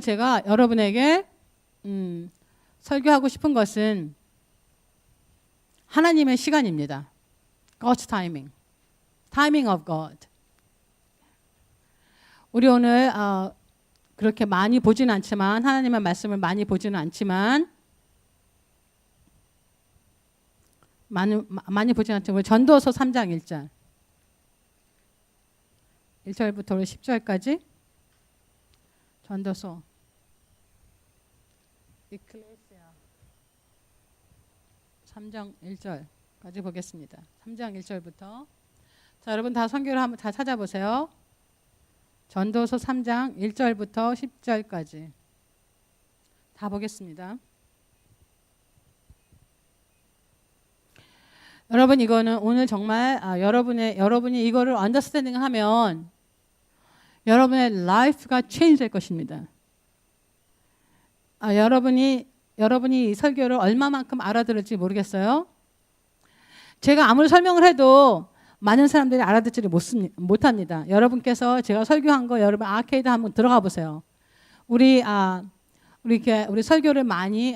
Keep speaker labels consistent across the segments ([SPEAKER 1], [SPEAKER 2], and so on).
[SPEAKER 1] 제가 여러분에게 설교하고 싶은 것은 하나님의 시간입니다. God's timing. Timing of God. 우리 오늘 그렇게 많이 보지는 않지만 하나님의 말씀을 많이 보지는 않지만 많이 보지는 않지만 우리 전도서 3장 1절 1절부터 10절까지 전도서 이클레시아 3장 1절까지 보겠습니다. 3장 1절부터 자, 여러분 다 선교를 한번 다 찾아보세요. 전도서 3장 1절부터 10절까지 다 보겠습니다. 여러분 이거는 오늘 정말 여러분이 이거를 언더스탠딩 하면 여러분의 라이프가 체인지 될 것입니다. 여러분이 이 설교를 얼마만큼 알아들을지 모르겠어요. 제가 아무리 설명을 해도 많은 사람들이 알아듣지를 못합니다. 여러분께서 제가 설교한 거 여러분 아케이드 한번 들어가 보세요. 우리 설교를 많이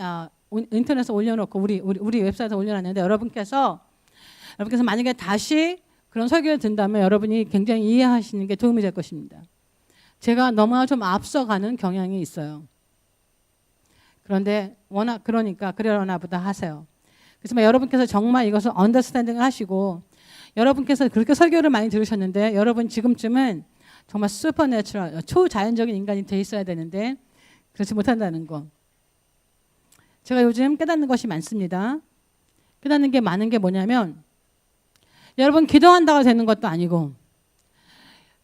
[SPEAKER 1] 인터넷에 올려놓고 우리 웹사이트에 올려놨는데 여러분께서 만약에 다시 그런 설교를 듣는다면 여러분이 굉장히 이해하시는 게 도움이 될 것입니다. 제가 너무나 좀 앞서가는 경향이 있어요. 그런데 그러려나 보다 하세요. 그래서 여러분께서 정말 이것을 언더스탠딩을 하시고 여러분께서 그렇게 설교를 많이 들으셨는데 여러분 지금쯤은 정말 슈퍼내추럴 초자연적인 인간이 돼 있어야 되는데 그렇지 못한다는 거. 제가 요즘 깨닫는 것이 많습니다. 깨닫는 게 많은 게 뭐냐면 여러분 기도한다고 되는 것도 아니고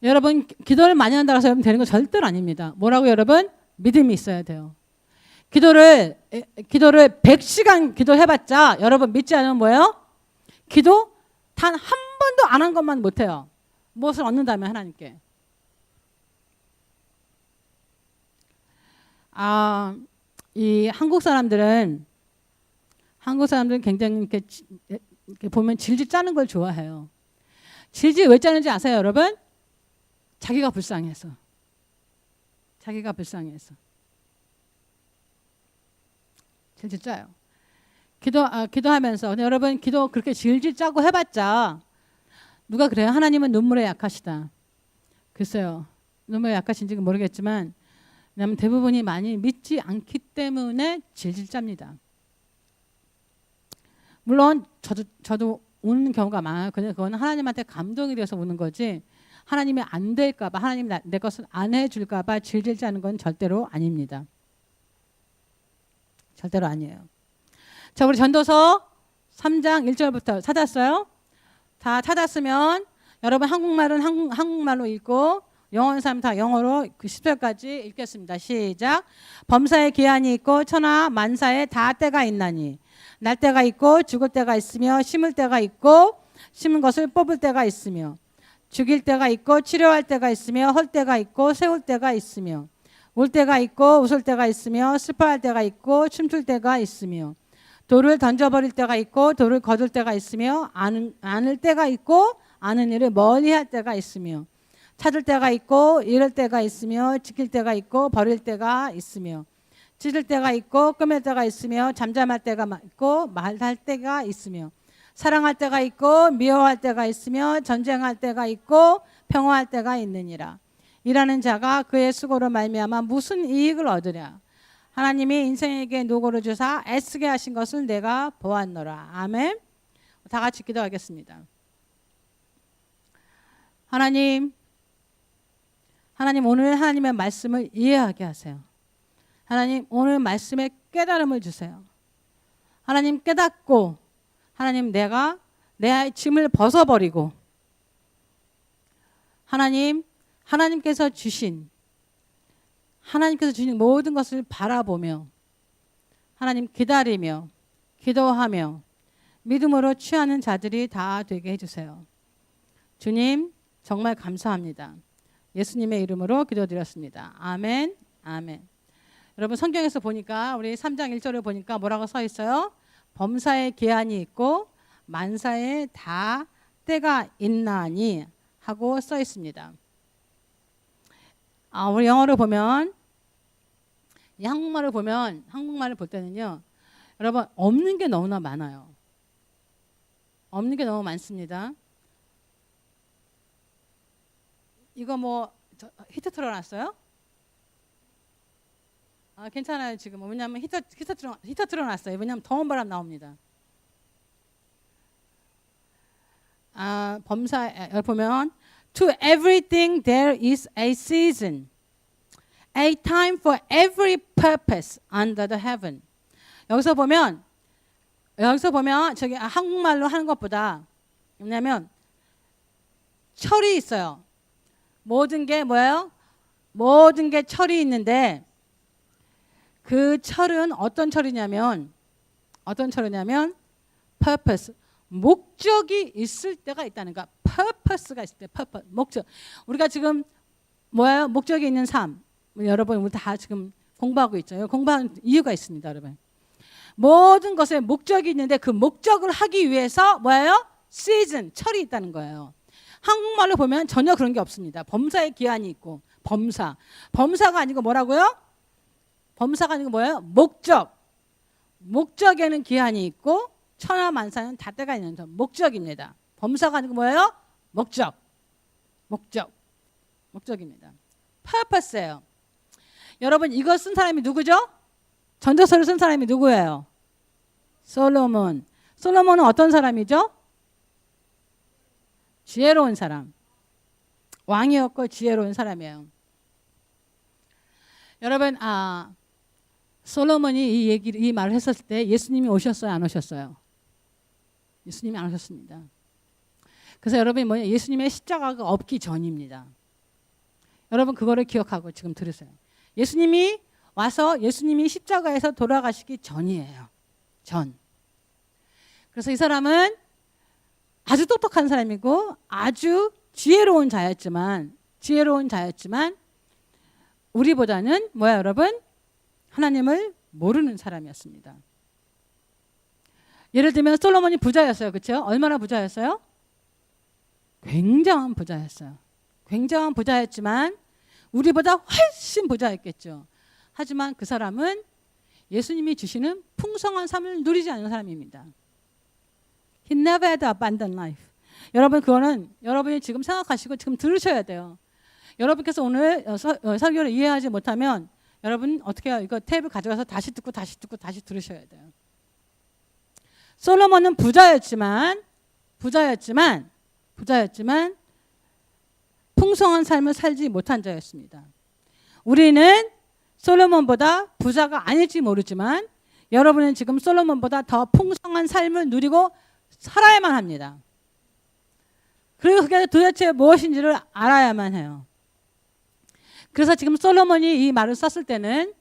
[SPEAKER 1] 여러분 기도를 많이 한다고 해서 여러분 되는 건 절대로 아닙니다. 뭐라고 여러분? 믿음이 있어야 돼요. 기도를 100시간 기도해봤자 여러분 믿지 않으면 뭐예요? 기도 단 한 번도 안 한 것만 못해요. 무엇을 얻는다면 하나님께. 이 한국 사람들은 굉장히 이렇게 보면 질질 짜는 걸 좋아해요. 질질 왜 짜는지 아세요, 여러분? 자기가 불쌍해서. 질질 짜요. 기도하면서 근데 여러분 기도 그렇게 질질 짜고 해봤자 누가 그래요? 하나님은 눈물에 약하시다. 글쎄요. 눈물에 약하신지는 모르겠지만 왜냐하면 대부분이 많이 믿지 않기 때문에 질질 짭니다. 물론 저도 우는 경우가 많아요. 근데 그건 하나님한테 감동이 돼서 우는 거지 하나님이 안 될까 봐 하나님 내 것을 안 해줄까 봐 질질 짜는 건 절대로 아닙니다. 절대로 아니에요. 자, 우리 전도서 3장 1절부터 찾았어요? 다 찾았으면 여러분 한국말은 한국말로 읽고 영어는 사람 다 영어로 그 10절까지 읽겠습니다. 시작. 범사에 기한이 있고 천하 만사에 다 때가 있나니 날 때가 있고 죽을 때가 있으며 심을 때가 있고 심은 것을 뽑을 때가 있으며 죽일 때가 있고 치료할 때가 있으며 헐 때가 있고 세울 때가 있으며 울 때가 있고 웃을 때가 있으며 슬퍼할 때가 있고 춤출 때가 있으며 돌을 던져버릴 때가 있고 돌을 거둘 때가 있으며 아는 때가 있고 아는 일을 멀리할 때가 있으며 찾을 때가 있고 잃을 때가 있으며 지킬 때가 있고 버릴 때가 있으며 찢을 때가 있고 끄맬 때가 있으며 잠잠할 때가 있고 말할 때가 있으며 사랑할 때가 있고 미워할 때가 있으며 전쟁할 때가 있고 평화할 때가 있느니라. 일하는 자가 그의 수고로 말미암아 무슨 이익을 얻으랴. 하나님이 인생에게 노고를 주사 애쓰게 하신 것을 내가 보았노라. 아멘. 다 같이 기도하겠습니다. 하나님 오늘 하나님의 말씀을 이해하게 하세요. 하나님 오늘 말씀에 깨달음을 주세요. 하나님 깨닫고 하나님 내가 내 짐을 벗어버리고 하나님께서 주신 모든 것을 바라보며 하나님 기다리며 기도하며 믿음으로 취하는 자들이 다 되게 해주세요. 주님 정말 감사합니다. 예수님의 이름으로 기도드렸습니다. 아멘. 아멘. 여러분 성경에서 보니까 우리 3장 1절을 보니까 뭐라고 써 있어요? 범사에 기한이 있고 만사에 다 때가 있나니 하고 써 있습니다. 우리 영어로 보면 이 한국말을 볼 때는요, 여러분 없는 게 너무나 많아요. 없는 게 너무 많습니다. 이거 뭐 히터 틀어놨어요? 아, 괜찮아요. 지금 왜냐하면 히터 틀어놨어요. 왜냐하면 더운 바람 나옵니다. 아, 범사에 보면 To everything there is a season, a time for every purpose under the heaven. 여기서 보면 저기 한국말로 하는 것보다 뭐냐면 철이 있어요. 모든 게 뭐예요? 모든 게 철이 있는데 그 철은 어떤 철이냐면 purpose, 목적이 있을 때가 있다는 거야. purpose가 있을 때, purpose, 목적. 우리가 지금 뭐예요? 목적이 있는 삶. 여러분 우리 다 지금 공부하고 있죠. 공부하는 이유가 있습니다, 여러분. 모든 것에 목적이 있는데 그 목적을 하기 위해서 뭐예요? season, 철이 있다는 거예요. 한국말로 보면 전혀 그런 게 없습니다. 범사의 기한이 있고 범사가 아니고 뭐라고요? 범사가 아니고 뭐예요? 목적에는 기한이 있고 천하만사는 다 때가 있는 목적입니다. 범사가 아니고 뭐예요? 목적입니다. purpose예요. 여러분 이거 쓴 사람이 누구죠? 전도서를 쓴 사람이 누구예요? 솔로몬. 솔로몬은 어떤 사람이죠? 지혜로운 사람. 왕이었고 지혜로운 사람이에요. 여러분, 솔로몬이 이 말을 했었을 때 예수님이 오셨어요, 안 오셨어요? 예수님이 안 오셨습니다. 그래서 여러분이 뭐냐, 예수님의 십자가가 없기 전입니다. 여러분 그거를 기억하고 지금 들으세요. 예수님이 와서 예수님이 십자가에서 돌아가시기 전이에요. 그래서 이 사람은 아주 똑똑한 사람이고 아주 지혜로운 자였지만 우리보다는 뭐야 여러분? 하나님을 모르는 사람이었습니다. 예를 들면 솔로몬이 부자였어요. 그렇죠? 얼마나 부자였어요? 굉장한 부자였어요. 굉장한 부자였지만 우리보다 훨씬 부자였겠죠. 하지만 그 사람은 예수님이 주시는 풍성한 삶을 누리지 않는 사람입니다. He never had abundant life. 여러분 그거는 여러분이 지금 생각하시고 지금 들으셔야 돼요. 여러분께서 오늘 설교를 이해하지 못하면 여러분 어떻게 해요? 이거 테이프 가져가서 다시 듣고 들으셔야 돼요. 솔로몬은 부자였지만 풍성한 삶을 살지 못한 자였습니다. 우리는 솔로몬보다 부자가 아닐지 모르지만 여러분은 지금 솔로몬보다 더 풍성한 삶을 누리고 살아야만 합니다. 그리고 그게 도대체 무엇인지를 알아야만 해요. 그래서 지금 솔로몬이 이 말을 썼을 때는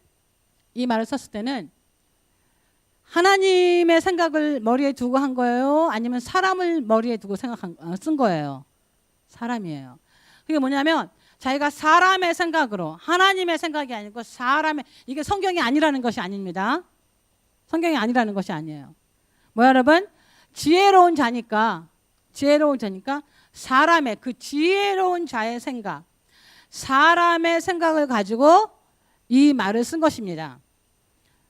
[SPEAKER 1] 하나님의 생각을 머리에 두고 한 거예요? 아니면 사람을 머리에 두고 쓴 거예요? 사람이에요. 그게 뭐냐면 자기가 사람의 생각으로, 하나님의 생각이 아니고 이게 성경이 아니라는 것이 아닙니다. 성경이 아니라는 것이 아니에요. 뭐야 여러분? 지혜로운 자니까 사람의 그 지혜로운 자의 생각, 사람의 생각을 가지고 이 말을 쓴 것입니다.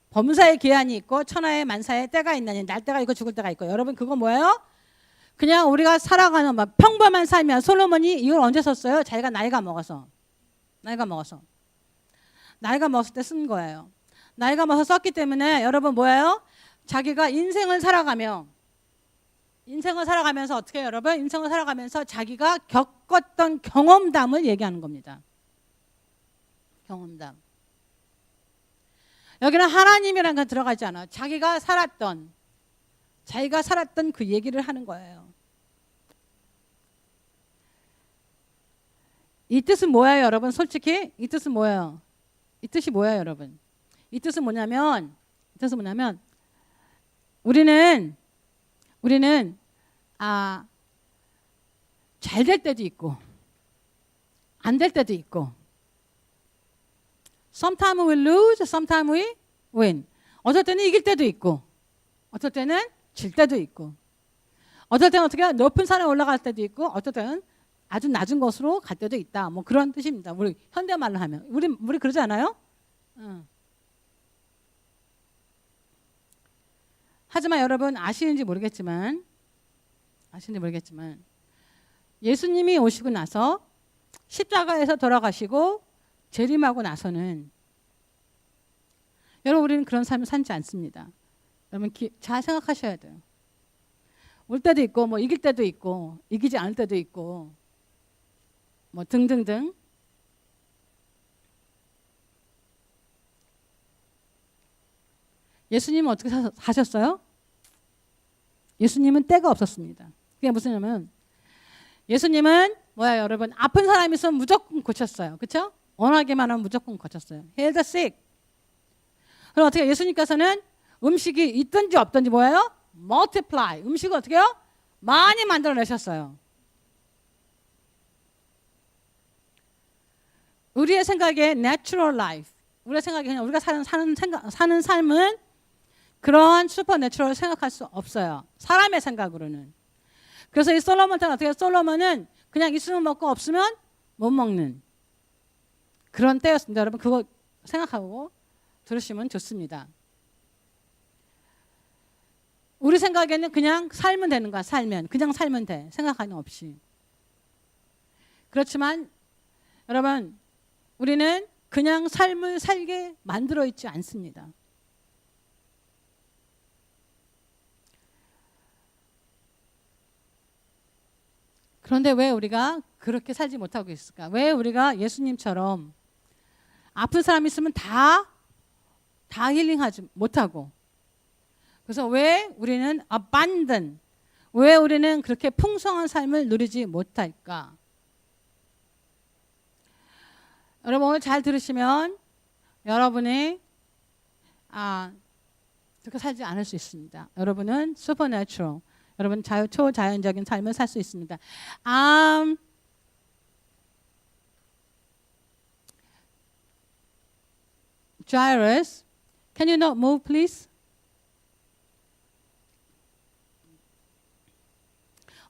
[SPEAKER 1] 범사의 기한이 있고 천하의 만사의 때가 있나니 날 때가 있고 죽을 때가 있고. 여러분 그거 뭐예요? 그냥 우리가 살아가는 막 평범한 삶이야. 솔로몬이 이걸 언제 썼어요? 자기가 나이가 먹었을 때 쓴 거예요. 나이가 먹어서 썼기 때문에 여러분 뭐예요? 자기가 인생을 살아가면서 어떻게 해요, 여러분? 인생을 살아가면서 자기가 겪었던 경험담을 얘기하는 겁니다. 경험담. 여기는 하나님이라는 건 들어가지 않아요. 자기가 살았던 그 얘기를 하는 거예요. 이 뜻은 뭐예요, 여러분? 솔직히 이 뜻은 뭐예요? 이 뜻이 뭐예요, 여러분? 이 뜻은 뭐냐면 우리는 잘 될 때도 있고 안 될 때도 있고 Sometimes we lose, sometimes we win. 어떨 때는 이길 때도 있고 어떨 때는 질 때도 있고 어떨 때는 어떻게 높은 산에 올라갈 때도 있고 어떨 때는 아주 낮은 곳으로 갈 때도 있다. 뭐 그런 뜻입니다. 우리 현대말로 하면 우리 그러지 않아요? 하지만 여러분 아시는지 모르겠지만 예수님이 오시고 나서 십자가에서 돌아가시고 재림하고 나서는 여러분 우리는 그런 삶을 살지 않습니다. 여러분 잘 생각하셔야 돼요. 올 때도 있고 뭐 이길 때도 있고 이기지 않을 때도 있고 뭐 등등등. 예수님은 어떻게 사셨어요? 예수님은 때가 없었습니다. 그게 무슨냐면 예수님은 뭐야 여러분 아픈 사람이 있으면 무조건 고쳤어요. 그렇죠? 원하기만 하면 무조건 고쳤어요. Heal the sick. 그럼 어떻게 예수님께서는 음식이 있든지 없든지 뭐예요? Multiply. 음식을 어떻게 해요? 많이 만들어내셨어요. 우리의 생각에 natural life. 우리의 생각에 그냥 우리가 사는 삶은 그러한 슈퍼내추럴을 생각할 수 없어요. 사람의 생각으로는. 그래서 이 솔로몬한테 어떻게 해요? 솔로몬은 그냥 있으면 먹고 없으면 못 먹는 그런 때였습니다. 여러분 그거 생각하고 들으시면 좋습니다. 우리 생각에는 그냥 살면 되는 거야. 그냥 살면 돼. 생각하는 없이. 그렇지만 여러분 우리는 그냥 삶을 살게 만들어 있지 않습니다. 그런데 왜 우리가 그렇게 살지 못하고 있을까? 왜 우리가 예수님처럼 아픈 사람 있으면 다 힐링하지 못하고 그래서 왜 우리는 abundant, 왜 우리는 그렇게 풍성한 삶을 누리지 못할까? 여러분 오늘 잘 들으시면 여러분이 그렇게 살지 않을 수 있습니다. 여러분은 supernatural, 여러분 초자연적인 삶을 살 수 있습니다. Jairus, can you not move, please?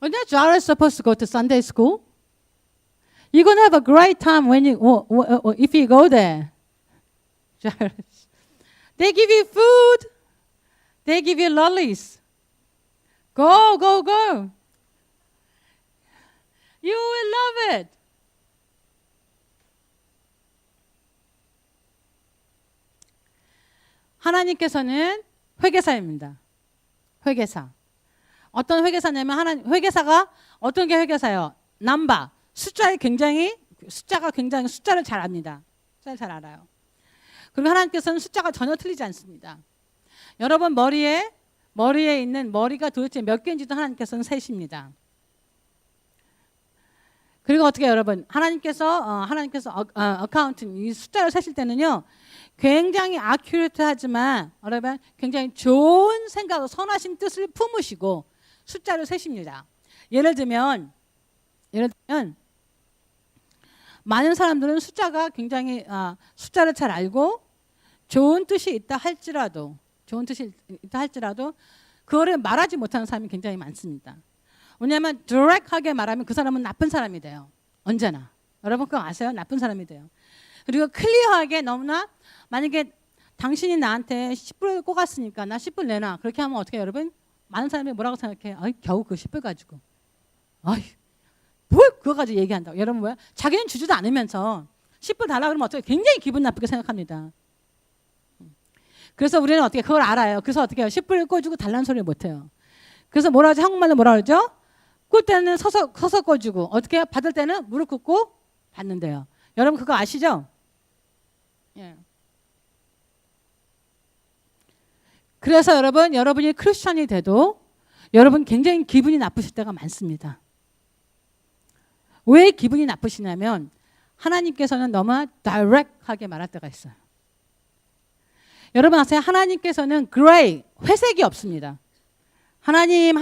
[SPEAKER 1] Wasn't Jairus supposed to go to Sunday school? You're gonna have a great time when if you go there. Jairus, they give you food, they give you lollies. Go, go, go. You will love it. 하나님께서는 회개사입니다. 회개사. 어떤 회개사냐면 회개사가 어떤 게 회개사예요? 넘버. 숫자를 굉장히 숫자를 잘 압니다. 숫자를 잘 알아요. 그리고 하나님께서는 숫자가 전혀 틀리지 않습니다. 여러분 머리에 있는 머리가 도대체 몇 개인지도 하나님께서는 세십니다. 그리고 어떻게 여러분 하나님께서 어카운팅 이 숫자를 세실 때는요 굉장히 아큐레이트하지만 여러분 굉장히 좋은 생각으로 선하신 뜻을 품으시고 숫자를 세십니다. 예를 들면 많은 사람들은 숫자가 굉장히 숫자를 잘 알고 좋은 뜻이 있다 할지라도 그거를 말하지 못하는 사람이 굉장히 많습니다. 왜냐하면 direct하게 말하면 그 사람은 나쁜 사람이 돼요. 언제나. 여러분 그거 아세요? 나쁜 사람이 돼요. 그리고 클리어하게 너무나 만약에 당신이 나한테 10불 꽂았으니까 나 10불 내놔. 그렇게 하면 어떻게 해요, 여러분? 많은 사람이 뭐라고 생각해? 겨우 그 10불 가지고. 뭘 그거 가지고 얘기한다고. 여러분 뭐야? 자기는 주지도 않으면서 10불 달라고 그러면 어떻게 굉장히 기분 나쁘게 생각합니다. 그래서 우리는 어떻게 그걸 알아요. 그래서 어떻게 해요? 10불 꿔주고 달라는 소리를 못해요. 그래서 뭐라 하죠? 한국말로 뭐라 그러죠? 꿀 때는 서서 꿔주고 어떻게 해요? 받을 때는 무릎 꿇고 받는데요. 여러분 그거 아시죠? 예. 그래서 여러분이 크리스천이 돼도 여러분 굉장히 기분이 나쁘실 때가 많습니다. 왜 기분이 나쁘시냐면 하나님께서는 너무 다이렉트하게 말할 때가 있어요. 여러분 아세요? 하나님께서는 그레이, 회색이 없습니다. 하나님은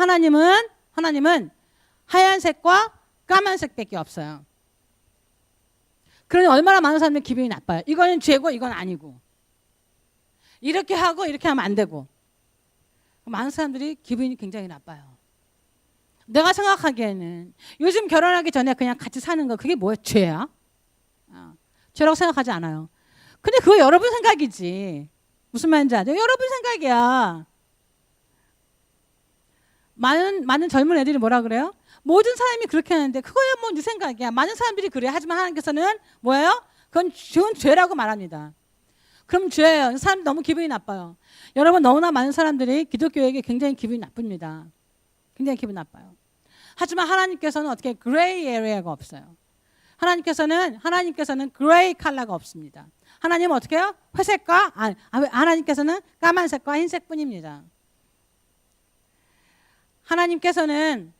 [SPEAKER 1] 하얀색과 까만색밖에 없어요. 그러니 얼마나 많은 사람들이 기분이 나빠요. 이거는 죄고 이건 아니고. 이렇게 하고 이렇게 하면 안 되고. 많은 사람들이 기분이 굉장히 나빠요. 내가 생각하기에는 요즘 결혼하기 전에 그냥 같이 사는 거 그게 뭐야? 죄야? 죄라고 생각하지 않아요. 근데 그거 여러분 생각이지. 무슨 말인지 아죠? 여러분 생각이야. 많은 젊은 애들이 뭐라 그래요? 모든 사람이 그렇게 하는데 그거야 뭐 네 생각이야. 많은 사람들이 그래. 하지만 하나님께서는 뭐예요? 그건 죄라고 말합니다. 그럼 죄예요. 사람 너무 기분이 나빠요. 여러분 너무나 많은 사람들이 기독교에게 굉장히 기분이 나쁩니다. 굉장히 기분 나빠요. 하지만 하나님께서는 어떻게 그레이 에리아가 없어요. 하나님께서는 그레이 컬러가 없습니다. 하나님은 어떻게 해요? 회색과 하나님께서는 까만색과 흰색뿐입니다. 하나님께서는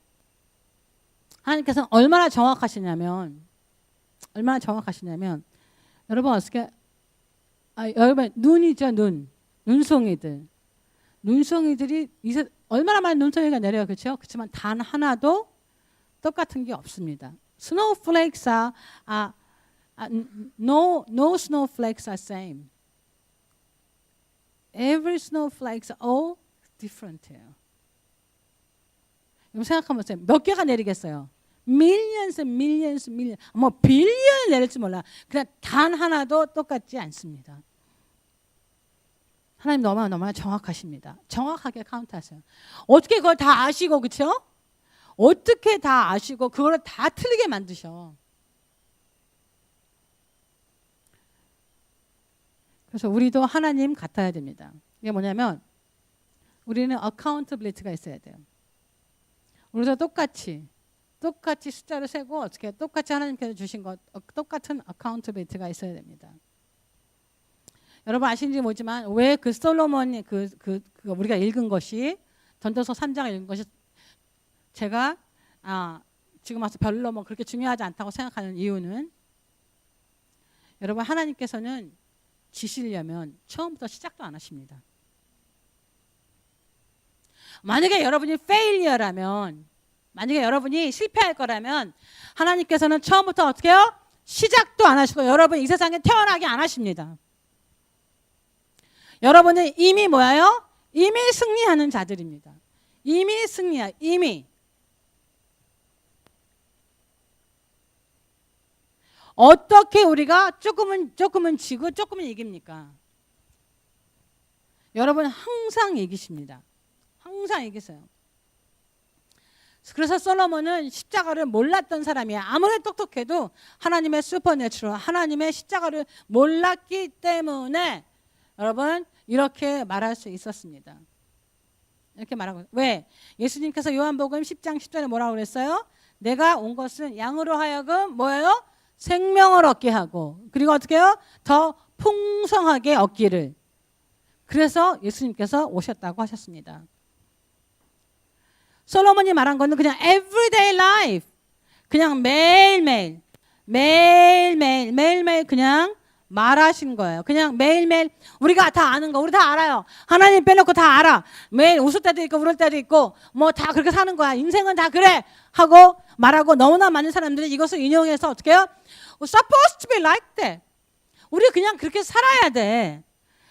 [SPEAKER 1] 얼마나 정확하시냐면 여러분 어떻게 여러분 눈이죠. 눈송이들이 얼마나 많은 눈송이가 내려요. 그렇죠? 그렇지만 단 하나도 똑같은 게 없습니다. Snowflakes no snowflakes are same. Every snowflakes are all different해요. 여러분 생각해 보세요. 몇 개가 내리겠어요? millions, 뭐 빌리언 내릴지 몰라. 그냥 단 하나도 똑같지 않습니다. 하나님 너무나 정확하십니다. 정확하게 카운트하세요. 어떻게 그걸 다 아시고 그렇죠? 어떻게 다 아시고 그걸 다 틀리게 만드셔. 그래서 우리도 하나님 같아야 됩니다. 이게 뭐냐면 우리는 accountability가 있어야 돼요. 우리도 똑같이 숫자를 세고 어떻게 똑같이 하나님께서 주신 것 똑같은 accountability가 있어야 됩니다. 여러분 아시는지 모르지만 왜 그 솔로몬이 우리가 읽은 것이 전도서 3장을 읽은 것이 제가 지금 와서 별로 뭐 그렇게 중요하지 않다고 생각하는 이유는 여러분 하나님께서는 지시려면 처음부터 시작도 안 하십니다. 만약에 여러분이 failura라면 만약에 여러분이 실패할 거라면 하나님께서는 처음부터 어떻게 해요? 시작도 안 하시고 여러분 이 세상에 태어나게 안 하십니다. 여러분은 이미 뭐예요? 이미 승리하는 자들입니다. 이미 승리야. 이미. 어떻게 우리가 조금은 지고 조금은 이깁니까? 여러분 항상 이기십니다. 항상 이기세요. 그래서 솔로몬은 십자가를 몰랐던 사람이야. 아무리 똑똑해도 하나님의 슈퍼내추럴, 하나님의 십자가를 몰랐기 때문에 여러분 이렇게 말할 수 있었습니다. 이렇게 말하고 왜? 예수님께서 요한복음 10장 10절에 뭐라고 그랬어요? 내가 온 것은 양으로 하여금 뭐예요? 생명을 얻게 하고 그리고 어떻게 해요? 더 풍성하게 얻기를. 그래서 예수님께서 오셨다고 하셨습니다. 솔로몬이 말한 거는 그냥 everyday life, 그냥 매일매일 그냥 말하신 거예요. 그냥 매일매일 우리가 다 아는 거, 우리 다 알아요. 하나님 빼놓고 다 알아. 매일 웃을 때도 있고 울을 때도 있고 뭐 다 그렇게 사는 거야. 인생은 다 그래 하고 말하고 너무나 많은 사람들이 이것을 인용해서 어떻게 해요? Supposed to be like that. 우리 그냥 그렇게 살아야 돼.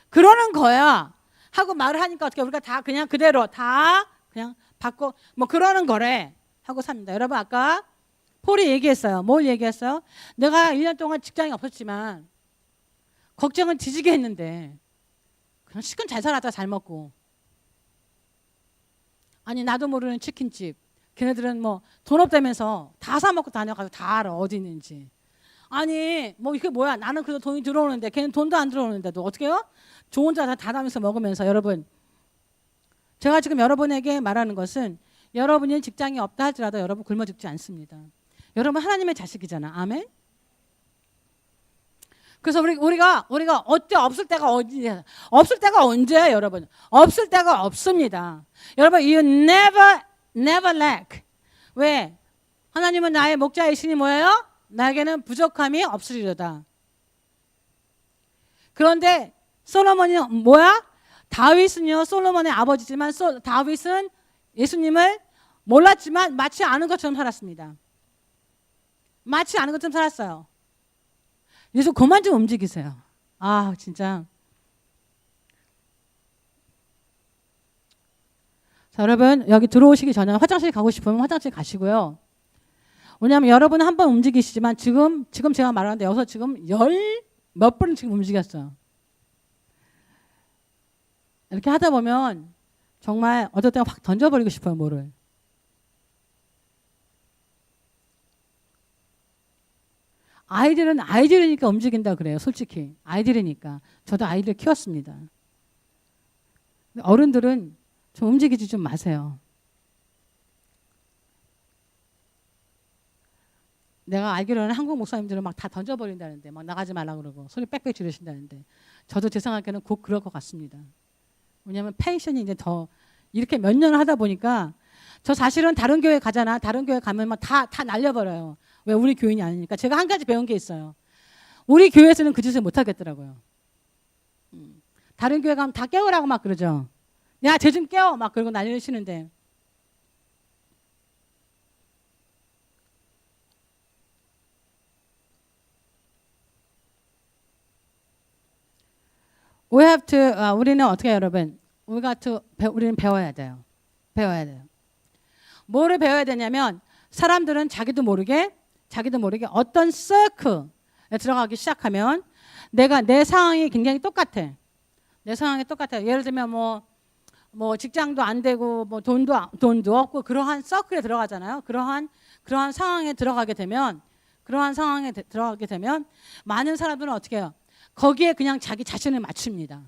[SPEAKER 1] 그러는 거야. 하고 말을 하니까 어떻게 우리가 다 그냥 그대로 다 그냥 받고 뭐 그러는 거래 하고 삽니다. 여러분 아까 폴이 얘기했어요. 뭘 얘기했어요? 내가 1년 동안 직장이 없었지만 걱정은 뒤지게 했는데 그냥 시간 잘 살았다 잘 먹고. 아니 나도 모르는 치킨집 걔네들은 뭐 돈 없다면서 다 사 먹고 다녀가지고 다 알아 어디 있는지. 아니 뭐 이게 뭐야 나는 그래도 돈이 들어오는데 걔는 돈도 안 들어오는데도 어떻게 해요? 좋은 자 다 다면서 먹으면서. 여러분 제가 지금 여러분에게 말하는 것은 여러분이 직장이 없다 할지라도 여러분 굶어 죽지 않습니다. 여러분 하나님의 자식이잖아. 아멘. 그래서 우리가 어때 없을 때가 어디냐? 없을 때가 언제야, 여러분? 없을 때가 없습니다. 여러분, you never lack. 왜? 하나님은 나의 목자이시니 뭐예요? 나에게는 부족함이 없으리로다. 그런데 솔로몬이 뭐야? 다윗은요, 솔로몬의 아버지지만 다윗은 예수님을 몰랐지만 마치 아는 것처럼 살았습니다. 마치 아는 것처럼 살았어요. 그래서 그만 좀 움직이세요. 아, 진짜. 자, 여러분 여기 들어오시기 전에 화장실 가고 싶으면 화장실 가시고요. 왜냐하면 여러분은 한 번 움직이시지만 지금 제가 말하는데 여기서 지금 몇 번은 지금 움직였어요. 이렇게 하다 보면 정말 어떨 때는 확 던져버리고 싶어요, 뭐를. 아이들이니까 움직인다 그래요. 솔직히 아이들이니까. 저도 아이들 키웠습니다. 어른들은 좀 움직이지 좀 마세요. 내가 알기로는 한국 목사님들은 막 다 던져버린다는데 막 나가지 말라고 그러고 소리 빽빽 지르신다는데 저도 제 생각에는 곧 그럴 것 같습니다. 왜냐하면 패션이 이제 더 이렇게 몇 년을 하다 보니까 저 사실은 다른 교회 가잖아. 다른 교회 가면 막 다 날려버려요. 왜? 우리 교인이 아니니까. 제가 한 가지 배운 게 있어요. 우리 교회에서는 그 짓을 못 하겠더라고요. 다른 교회 가면 다 깨우라고 막 그러죠. 야, 쟤 좀 깨워 막 그러고 난리치는데 we have to 우리는 어떻게 해요, 여러분? 우리는 배워야 돼요. 배워야 돼요. 뭐를 배워야 되냐면 사람들은 자기도 모르게 어떤 서클에 들어가기 시작하면 내 상황이 굉장히 똑같아. 내 상황이 똑같아요. 예를 들면 뭐 직장도 안 되고 뭐 돈도 없고 그러한 서클에 들어가잖아요. 그러한 상황에 들어가게 되면 많은 사람들은 어떻게 해요? 거기에 그냥 자기 자신을 맞춥니다.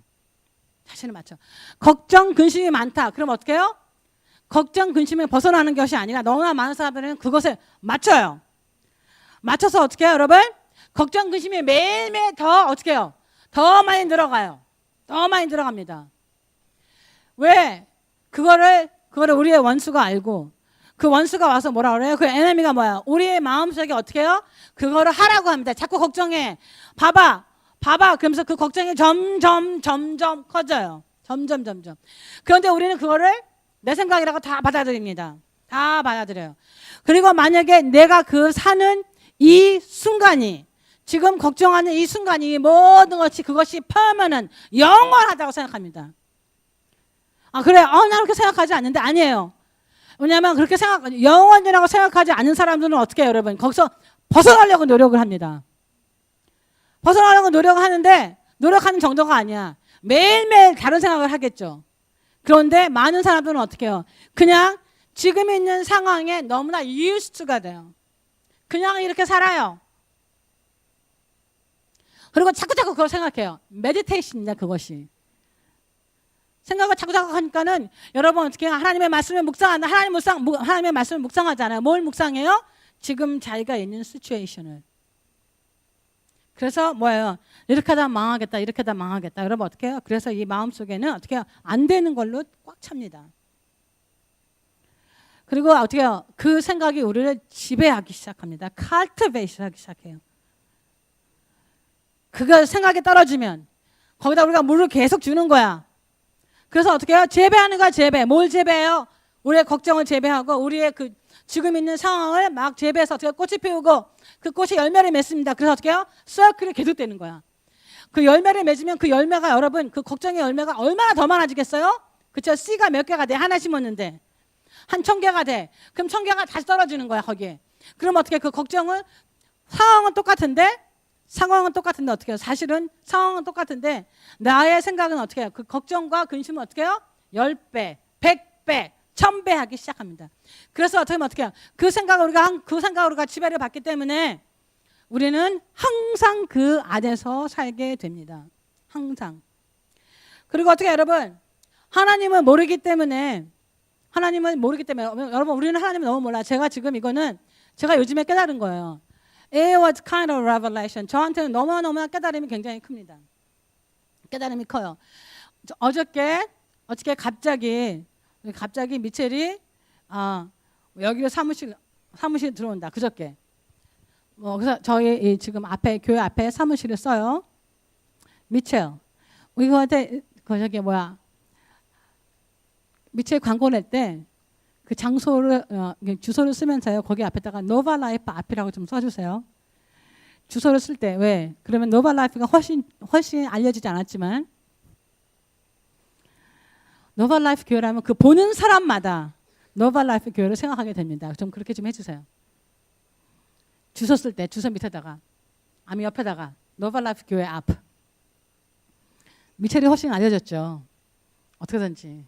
[SPEAKER 1] 자신을 맞춰. 걱정, 근심이 많다. 그럼 어떻게 해요? 걱정, 근심에 벗어나는 것이 아니라 너무나 많은 사람들은 그것에 맞춰요. 맞춰서 어떻게 해요, 여러분? 걱정, 근심이 매일매일 더 어떻게 해요? 더 많이 들어가요. 더 많이 들어갑니다. 왜? 그거를 우리의 원수가 알고 그 원수가 와서 뭐라 그래요? 그 에너미가 뭐야? 우리의 마음속에 어떻게 해요? 그거를 하라고 합니다. 자꾸 걱정해. 봐봐. 그러면서 그 걱정이 점점 커져요. 점점. 그런데 우리는 그거를 내 생각이라고 다 받아들입니다. 다 받아들여요. 그리고 만약에 내가 그 사는 이 순간이 지금 걱정하는 이 순간이 모든 것이 그것이 퍼면은 영원하다고 생각합니다. 그래. 나 그렇게 생각하지 않는데 아니에요. 왜냐하면 그렇게 영원이라고 생각하지 않는 사람들은 어떻게 해요, 여러분? 거기서 벗어나려고 노력을 합니다. 벗어나려고 노력하는데 노력하는 정도가 아니야. 매일매일 다른 생각을 하겠죠. 그런데 많은 사람들은 어떻게 해요? 그냥 지금 있는 상황에 너무나 used가 돼요. 그냥 이렇게 살아요. 그리고 자꾸 그걸 생각해요. 메디테이션이냐 그것이. 생각을 자꾸 하니까는 여러분 어떻게 해요? 하나님의 말씀을 묵상한다. 하나님의 말씀을 묵상하잖아요. 뭘 묵상해요? 지금 자기가 있는 시츄에이션을. 그래서 뭐예요? 이렇게 하다 망하겠다. 여러분 어떻게 해요? 그래서 이 마음속에는 어떻게 해요? 안 되는 걸로 꽉 찹니다. 그리고 어떻게 해요? 그 생각이 우리를 지배하기 시작합니다. cultivate 하기 시작해요. 그거 생각이 떨어지면 거기다 우리가 물을 계속 주는 거야. 그래서 어떻게 해요? 재배하는 거야, 재배. 뭘 재배해요? 우리의 걱정을 재배하고 우리의 그 지금 있는 상황을 막 재배해서 어떻게 꽃이 피우고 그 꽃이 열매를 맺습니다. 그래서 어떻게 해요? 서클이 계속되는 거야. 그 열매를 맺으면 그 열매가 여러분 그 걱정의 열매가 얼마나 더 많아지겠어요? 그쵸? 씨가 몇 개가 돼? 하나 심었는데 한 1000개가 돼. 그럼 1000개가 다시 떨어지는 거야 거기에. 그럼 어떻게 그 걱정은 상황은 똑같은데 어떻게 해요? 사실은 상황은 똑같은데 나의 생각은 어떻게 해요? 그 걱정과 근심은 어떻게 해요? 10배, 100배, 1000배 하기 시작합니다. 그래서 어떻게 해요? 그 생각을 우리가 지배를 받기 때문에 우리는 항상 그 안에서 살게 됩니다. 항상. 그리고 어떻게 해요, 여러분? 하나님을 모르기 때문에 여러분 우리는 하나님을 너무 몰라요. 제가 지금 이거는 제가 요즘에 깨달은 거예요. It was kind of revelation. 저한테는 너무나 깨달음이 굉장히 큽니다. 깨달음이 커요. 어저께 갑자기 미첼이 여기로 사무실 들어온다. 그저께. 그래서 저희 지금 교회 앞에 사무실을 써요. 미첼. 이거한테 미첼 광고 낼 때 그 주소를 쓰면서요. 거기 앞에다가 노바라이프 앞이라고 좀 써주세요. 주소를 쓸 때 왜? 그러면 노바라이프가 훨씬 알려지지 않았지만 노바라이프 교회라면 그 보는 사람마다 노바라이프 교회를 생각하게 됩니다. 좀 그렇게 좀 해주세요. 주소 쓸 때 주소 밑에다가 옆에다가 노바라이프 교회 앞. 미첼이 훨씬 알려졌죠. 어떻게든지.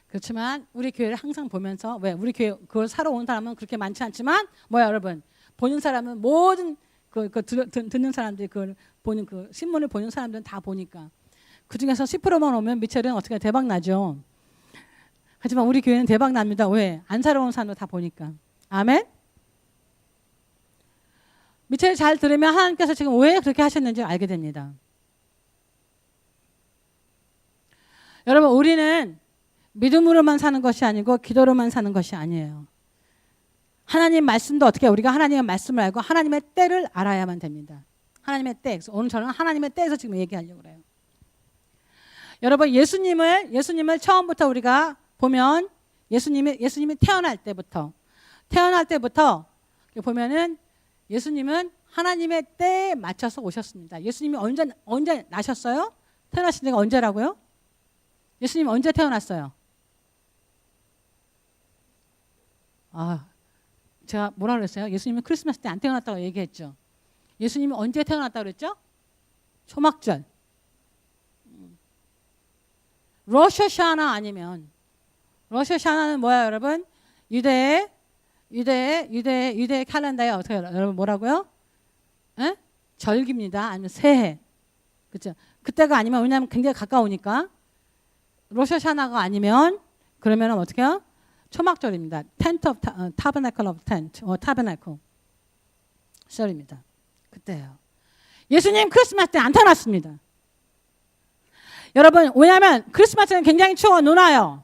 [SPEAKER 1] 그렇지만 우리 교회를 항상 보면서 왜 우리 교회 그걸 사러 온 사람은 그렇게 많지 않지만 여러분 보는 사람은 모든 듣는 사람들이 그걸 보는 그 신문을 보는 사람들은 다 보니까 그 중에서 10%만 오면 미첼은 어떻게 대박 나죠. 하지만 우리 교회는 대박 납니다. 왜? 안 살아온 사람도 다 보니까. 아멘. 미첼 잘 들으면 하나님께서 지금 왜 그렇게 하셨는지 알게 됩니다. 여러분, 우리는 믿음으로만 사는 것이 아니고 기도로만 사는 것이 아니에요. 하나님 말씀도 어떻게 우리가 하나님의 말씀을 알고 하나님의 때를 알아야만 됩니다. 하나님의 때. 오늘 저는 하나님의 때에서 지금 얘기하려고 그래요. 여러분, 예수님을 처음부터 우리가 보면 예수님이 태어날 때부터 보면은 예수님은 하나님의 때에 맞춰서 오셨습니다. 예수님이 언제 나셨어요? 태어나신 지가 언제라고요? 예수님 언제 태어났어요? 제가 뭐라 그랬어요? 예수님은 크리스마스 때 안 태어났다고 얘기했죠. 예수님이 언제 태어났다고 그랬죠? 초막절. 로셔샤나 아니면 로셔샤나는 뭐야, 여러분? 유대의 캘린더에 어떻게 여러분 뭐라고요? 에? 절기입니다. 아니면 새해. 그렇죠? 그때가 아니면 왜냐하면 굉장히 가까우니까 로셔샤나가 아니면 그러면은 어떻게 해요? 초막절입니다. Tent of Tabernacle of Tent, Tabernacle 절입니다. 그때예요. 예수님 크리스마스 때 안 태어났습니다. 여러분, 왜냐하면 크리스마스는 굉장히 추워 눈 와요.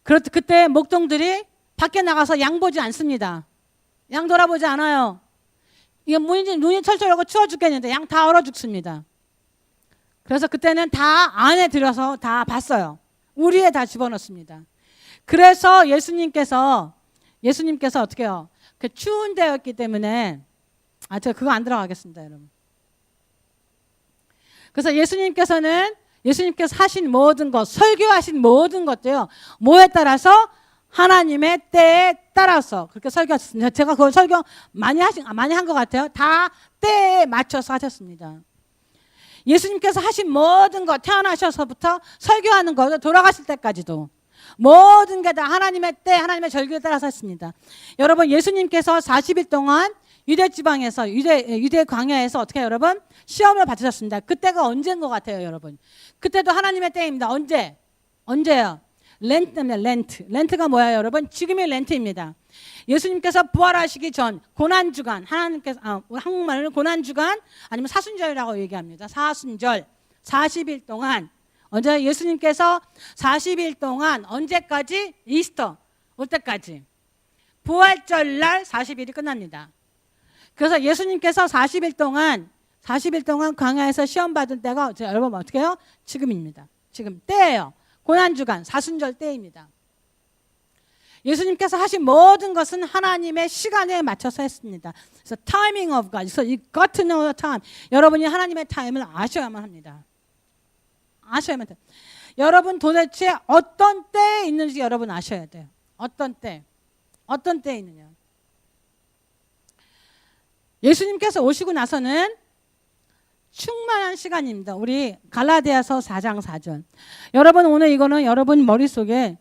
[SPEAKER 1] 그때 목동들이 밖에 나가서 양 보지 않습니다. 양 돌아보지 않아요. 이게 눈이 철철하고 추워 죽겠는데 양 다 얼어 죽습니다. 그래서 그때는 다 안에 들어서 다 봤어요. 우리에 다 집어넣습니다. 그래서 예수님께서 어떻게 해요? 그 추운 데였기 때문에 제가 그거 안 들어가겠습니다, 여러분. 그래서 예수님께서 하신 모든 것, 설교하신 모든 것도요. 뭐에 따라서? 하나님의 때에 따라서 그렇게 설교하셨습니다. 제가 그걸 설교 많이 한 것 같아요. 다 때에 맞춰서 하셨습니다. 예수님께서 하신 모든 것, 태어나셔서부터 설교하는 것, 돌아가실 때까지도 모든 게 다 하나님의 때, 하나님의 절기에 따라서 했습니다. 여러분, 예수님께서 40일 동안 유대 지방에서 유대 광야에서 어떻게 해요, 여러분? 시험을 받으셨습니다. 그때가 언제인 것 같아요, 여러분? 그때도 하나님의 때입니다. 언제요? 렌트가 뭐예요, 여러분? 지금이 렌트입니다. 예수님께서 부활하시기 전 고난주간, 하나님께서 한국말로는 고난주간 아니면 사순절이라고 얘기합니다. 사순절 40일 동안 언제 예수님께서 40일 동안 언제까지? 이스터 올 때까지 부활절 날 40일이 끝납니다. 그래서 예수님께서 40일 동안 광야에서 시험 받을 때가 여러분 어떻게 해요? 지금입니다. 지금 때예요. 고난주간 사순절 때입니다. 예수님께서 하신 모든 것은 하나님의 시간에 맞춰서 했습니다. 그래서 timing of God. 그래서 you got to know the time. 여러분이 하나님의 타임을 아셔야만 합니다. 아셔야만 돼요. 여러분 도대체 어떤 때에 있는지 여러분 아셔야 돼요. 어떤 때에 있느냐. 예수님께서 오시고 나서는 충만한 시간입니다. 우리 갈라디아서 4장 4절. 여러분 오늘 이거는 여러분 머릿속에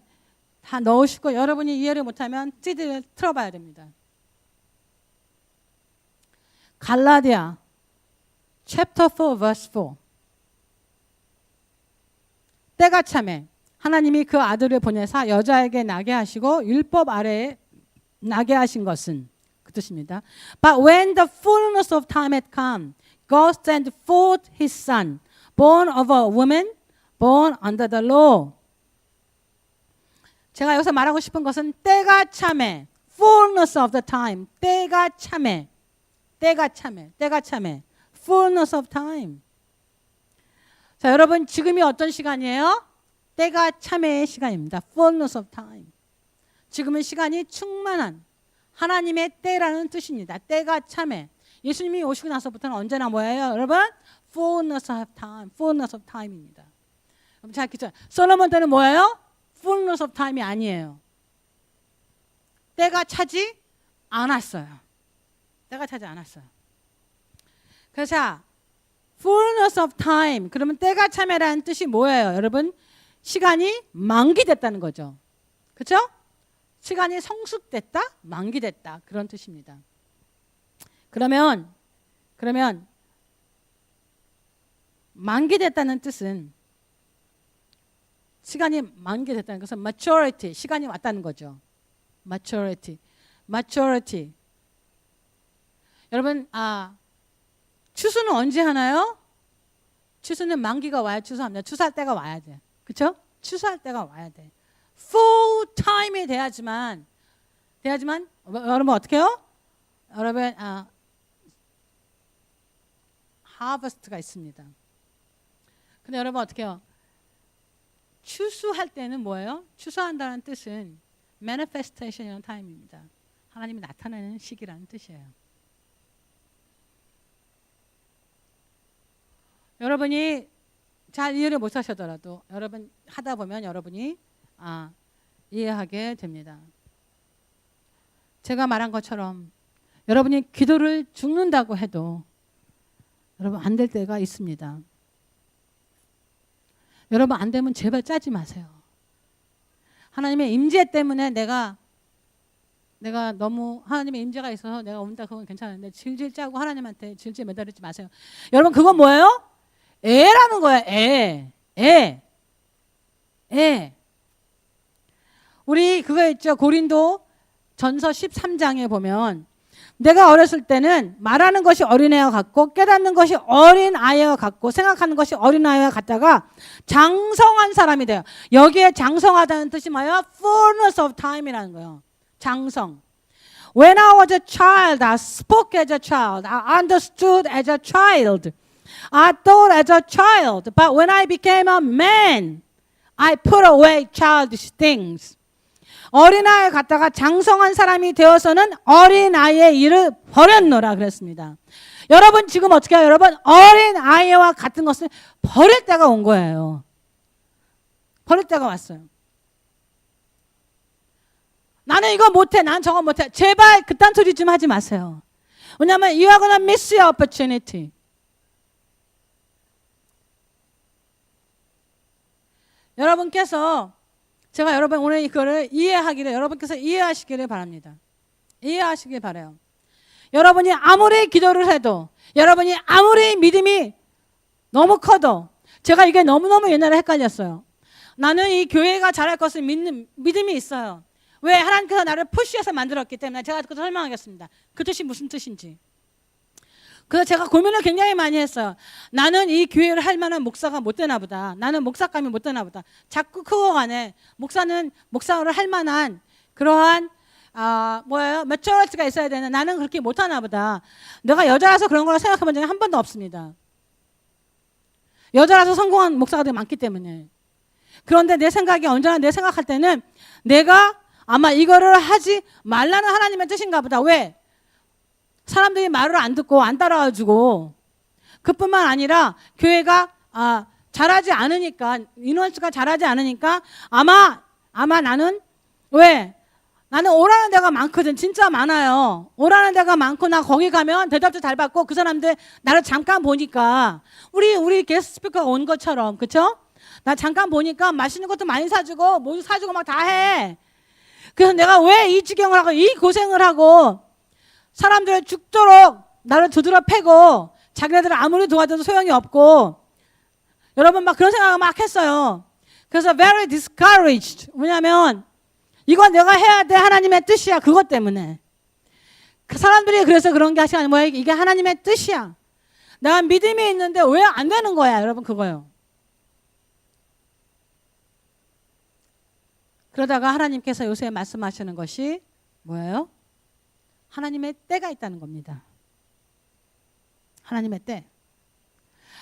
[SPEAKER 1] 다 넣으시고 여러분이 이해를 못하면 CD를 틀어봐야 됩니다. 갈라디아 chapter 4 verse 4. 때가 참에 하나님이 그 아들을 보내사 여자에게 나게 하시고 율법 아래에 나게 하신 것은 그 뜻입니다. But when the fullness of time had come, God sent forth His Son, born of a woman, born under the law. 제가 여기서 말하고 싶은 것은 때가 참에, fullness of the time, 때가 참에, fullness of time. 자, 여러분 지금이 어떤 시간이에요? 때가 참회의 시간입니다. fullness of time. 지금은 시간이 충만한 하나님의 때라는 뜻입니다. 때가 참회. 예수님이 오시고 나서부터는 언제나 뭐예요, 여러분? fullness of time입니다. 자, 그죠? 솔로몬 때는 뭐예요? fullness of time이 아니에요. 때가 차지 않았어요. 그래서 fullness of time. 그러면 때가 참회라는 뜻이 뭐예요, 여러분? 시간이 만기됐다는 거죠. 그렇죠? 시간이 성숙됐다, 만기됐다 그런 뜻입니다. 그러면 그러면 만기됐다는 뜻은 시간이 만기됐다는 것은 maturity, 시간이 왔다는 거죠. maturity. 여러분, 추수는 언제 하나요? 추수는 만기가 와야 추수합니다. 추수할 때가 와야 돼. 그렇죠? 추수할 때가 와야 돼. full time이 돼야지만 여러분 어떻게 해요? 여러분 harvest가 있습니다. 근데 여러분 어떻게 해요? 추수할 때는 뭐예요? 추수한다는 뜻은 manifestation이라는 타임입니다. 하나님이 나타나는 시기라는 뜻이에요. 여러분이 잘 이해를 못 하셔더라도 여러분 하다 보면 여러분이 이해하게 됩니다. 제가 말한 것처럼 여러분이 기도를 죽는다고 해도 여러분 안 될 때가 있습니다. 여러분 안 되면 제발 짜지 마세요. 하나님의 임재 때문에 내가 너무 하나님의 임재가 있어서 내가 온다 그건 괜찮은데 질질 짜고 하나님한테 질질 매달리지 마세요. 여러분 그건 뭐예요? 애라는 거예요. 애. 우리 그거 있죠. 고린도 전서 13장에 보면 내가 어렸을 때는 말하는 것이 어린애와 같고 깨닫는 것이 어린아이와 같고 생각하는 것이 어린아이와 같다가 장성한 사람이 돼요. 여기에 장성하다는 뜻이 뭐예요? fullness of time이라는 거예요. 장성. When I was a child, I spoke as a child. I understood as a child. I thought as a child. But when I became a man, I put away childish things. 어린아이 갔다가 장성한 사람이 되어서는 어린아이의 일을 버렸노라 그랬습니다. 여러분 지금 어떻게 해요? 여러분 어린아이와 같은 것을 버릴 때가 온 거예요. 버릴 때가 왔어요. 나는 이거 못해. 난 저거 못해. 제발 그딴 소리 좀 하지 마세요. 왜냐하면 you are gonna miss your opportunity. 여러분께서 제가 여러분 오늘 이거를 이해하기를 여러분께서 이해하시기를 바랍니다. 이해하시길 바라요. 여러분이 아무리 기도를 해도 여러분이 아무리 믿음이 너무 커도 제가 이게 너무너무 옛날에 헷갈렸어요. 나는 이 교회가 잘할 것을 믿는 믿음이 있어요. 왜? 하나님께서 나를 푸시해서 만들었기 때문에 제가 그것을 설명하겠습니다. 그 뜻이 무슨 뜻인지. 그래서 제가 고민을 굉장히 많이 했어요. 나는 이 교회를 할 만한 목사가 못 되나 보다. 나는 목사감이 못 되나 보다. 자꾸 크고간에 목사를 할 만한 그러한 매처리티가 있어야 되는 나는 그렇게 못하나 보다. 내가 여자라서 그런 걸 생각해본 적이 한 번도 없습니다. 여자라서 성공한 목사가 되게 많기 때문에. 그런데 내 생각이 언제나 내 생각할 때는 내가 아마 이거를 하지 말라는 하나님의 뜻인가 보다. 왜? 사람들이 말을 안 듣고 안 따라와주고 그뿐만 아니라 교회가 잘하지 않으니까 인원수가 잘하지 않으니까 아마 나는 왜? 나는 오라는 데가 많거든. 진짜 많아요. 오라는 데가 많고 나 거기 가면 대답도 잘 받고 그 사람들 나를 잠깐 보니까 우리 게스트 스피커가 온 것처럼 그쵸? 나 잠깐 보니까 맛있는 것도 많이 사주고 뭐 사주고 막 다 해. 그래서 내가 왜 이 지경을 하고 이 고생을 하고 사람들을 죽도록 나를 두드러 패고 자기네들을 아무리 도와줘도 소용이 없고 여러분 막 그런 생각을 막 했어요. 그래서 very discouraged. 왜냐하면 이건 내가 해야 돼. 하나님의 뜻이야. 그것 때문에. 그 사람들이 그래서 그런 게 아니라 뭐야? 이게 하나님의 뜻이야. 내가 믿음이 있는데 왜 안 되는 거야? 여러분 그거요. 그러다가 하나님께서 요새 말씀하시는 것이 뭐예요? 하나님의 때가 있다는 겁니다. 하나님의 때.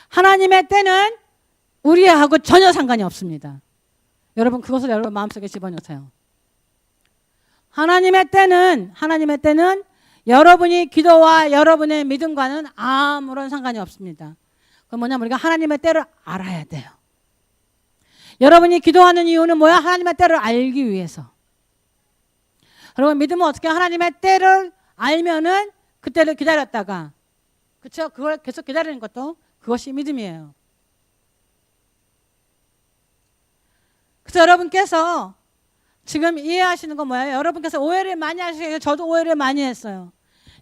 [SPEAKER 1] 하나님의 때는 우리하고 전혀 상관이 없습니다. 여러분 그것을 여러분 마음속에 집어넣으세요. 하나님의 때는 여러분이 기도와 여러분의 믿음과는 아무런 상관이 없습니다. 그건 뭐냐면 우리가 하나님의 때를 알아야 돼요. 여러분이 기도하는 이유는 뭐야? 하나님의 때를 알기 위해서. 여러분 믿음은 어떻게 하나님의 때를 알면은 그때를 기다렸다가 그렇죠? 그걸 계속 기다리는 것도 그것이 믿음이에요. 그래서 여러분께서 지금 이해하시는 건 뭐예요? 여러분께서 오해를 많이 하시고 저도 오해를 많이 했어요.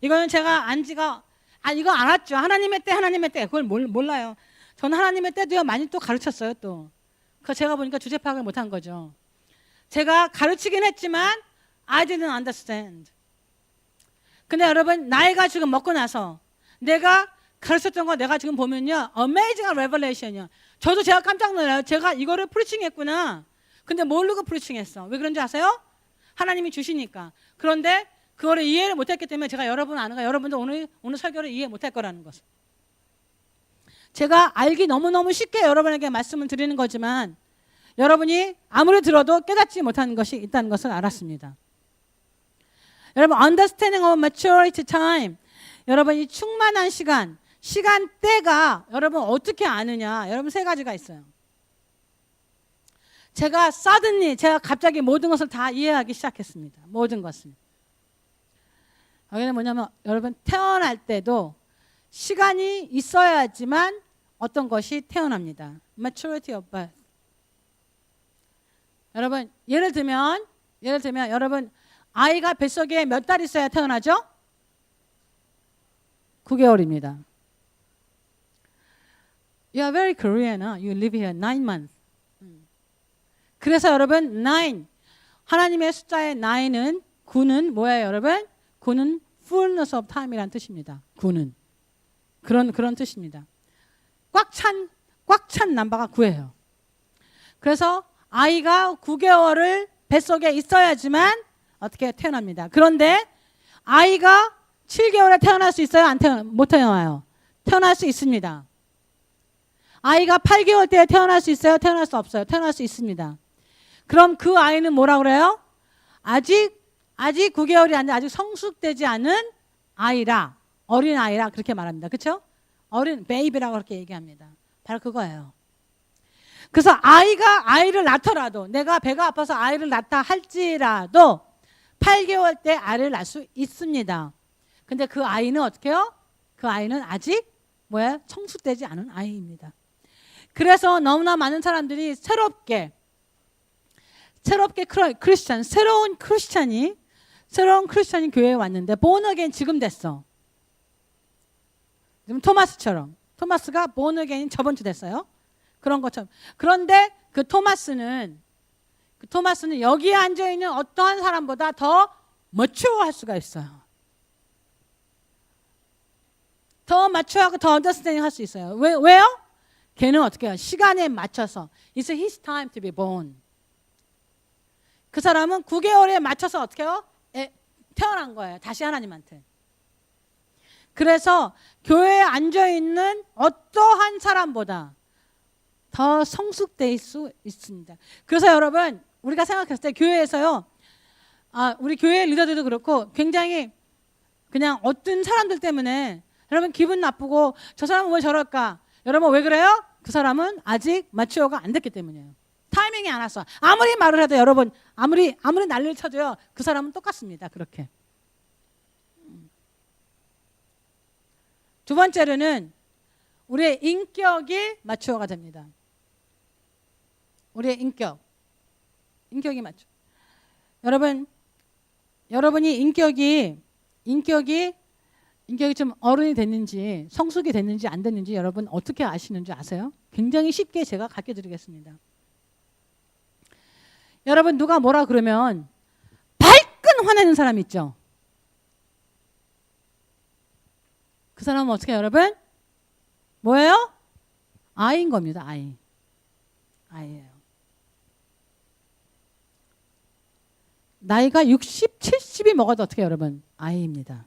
[SPEAKER 1] 이거는 제가 안 지가 이거 알았죠. 하나님의 때, 하나님의 때. 그걸 몰라요. 저는 하나님의 때도요 많이 또 가르쳤어요 또. 그래서 제가 보니까 주제 파악을 못한 거죠. 제가 가르치긴 했지만 I didn't understand. 근데 여러분 나이가 지금 먹고 나서 내가 가르쳤던 거 내가 지금 보면요 amazing revelation이요. 저도 제가 깜짝 놀라요. 제가 이거를 프리칭했구나. 근데 모르고 프리칭했어. 왜 그런지 아세요? 하나님이 주시니까. 그런데 그거를 이해를 못했기 때문에 제가 여러분 아는 거 여러분도 오늘 설교를 이해 못할 거라는 것을. 제가 알기 너무너무 쉽게 여러분에게 말씀을 드리는 거지만 여러분이 아무리 들어도 깨닫지 못하는 것이 있다는 것을 알았습니다. 여러분 understanding of maturity time. 여러분 이 충만한 시간대가 여러분 어떻게 아느냐. 여러분 세 가지가 있어요. 제가 제가 갑자기 모든 것을 다 이해하기 시작했습니다. 모든 것을. 여기는 뭐냐면 여러분 태어날 때도 시간이 있어야지만 어떤 것이 태어납니다. Maturity of birth. 여러분 예를 들면 여러분 아이가 뱃속에 몇 달 있어야 태어나죠? 9개월입니다. You are very Korean. You live here 9 months. 그래서 여러분 9 하나님의 숫자의 9은 뭐예요 여러분? 9는 fullness of time이라는 뜻입니다. 9는 그런 뜻입니다. 꽉 찬 넘버가 9예요. 그래서 아이가 9개월을 뱃속에 있어야지만 어떻게 태어납니다. 그런데 아이가 7개월에 태어날 수 있어요? 못 태어나요? 태어날 수 있습니다. 아이가 8개월 때에 태어날 수 있어요? 태어날 수 없어요? 태어날 수 있습니다. 그럼 그 아이는 뭐라 그래요? 아직 9개월이 아닌데 아직 성숙되지 않은 아이라, 어린 아이라 그렇게 말합니다. 그렇죠? 어린 베이비라고 그렇게 얘기합니다. 바로 그거예요. 그래서 아이를 낳더라도 내가 배가 아파서 아이를 낳다 할지라도 8개월 때 아이를 낳을 수 있습니다. 근데 그 아이는 어떻게 해요? 그 아이는 아직 성숙되지 않은 아이입니다. 그래서 너무나 많은 사람들이 새롭게 크리스찬, 새로운 크리스찬이 교회에 왔는데 born again 지금 됐어. 지금 토마스가 born again 저번 주 됐어요. 그런 것처럼. 그런데 그 토마스는 여기에 앉아 있는 어떠한 사람보다 더 mature 할 수가 있어요. 더 mature하고 더 understanding 할 수 있어요. 왜요? 걔는 어떻게 해요? 시간에 맞춰서 It's his time to be born. 그 사람은 9개월에 맞춰서 어떻게 해요? 태어난 거예요. 다시 하나님한테. 그래서 교회에 앉아있는 어떠한 사람보다 더 성숙될 수 있습니다. 그래서 여러분 우리가 생각했을 때 교회에서요. 우리 교회 리더들도 그렇고 굉장히 그냥 어떤 사람들 때문에 여러분 기분 나쁘고 저 사람은 왜 저럴까? 여러분 왜 그래요? 그 사람은 아직 마추어가 안 됐기 때문이에요. 타이밍이 안 왔어. 아무리 말을 해도 여러분 아무리 난리를 쳐도요. 그 사람은 똑같습니다. 그렇게. 두 번째로는 우리의 인격이 마추어가 됩니다. 우리의 인격이 맞죠. 여러분이 인격이 좀 어른이 됐는지 성숙이 됐는지 안 됐는지 여러분 어떻게 아시는지 아세요? 굉장히 쉽게 제가 가르쳐 드리겠습니다. 여러분 누가 뭐라 그러면 발끈 화내는 사람 있죠? 그 사람은 어떻게 해요, 여러분? 뭐예요? 아이인 겁니다. 아이예요. 나이가 60, 70이 먹어도 어떻게 해요, 여러분? 아이입니다.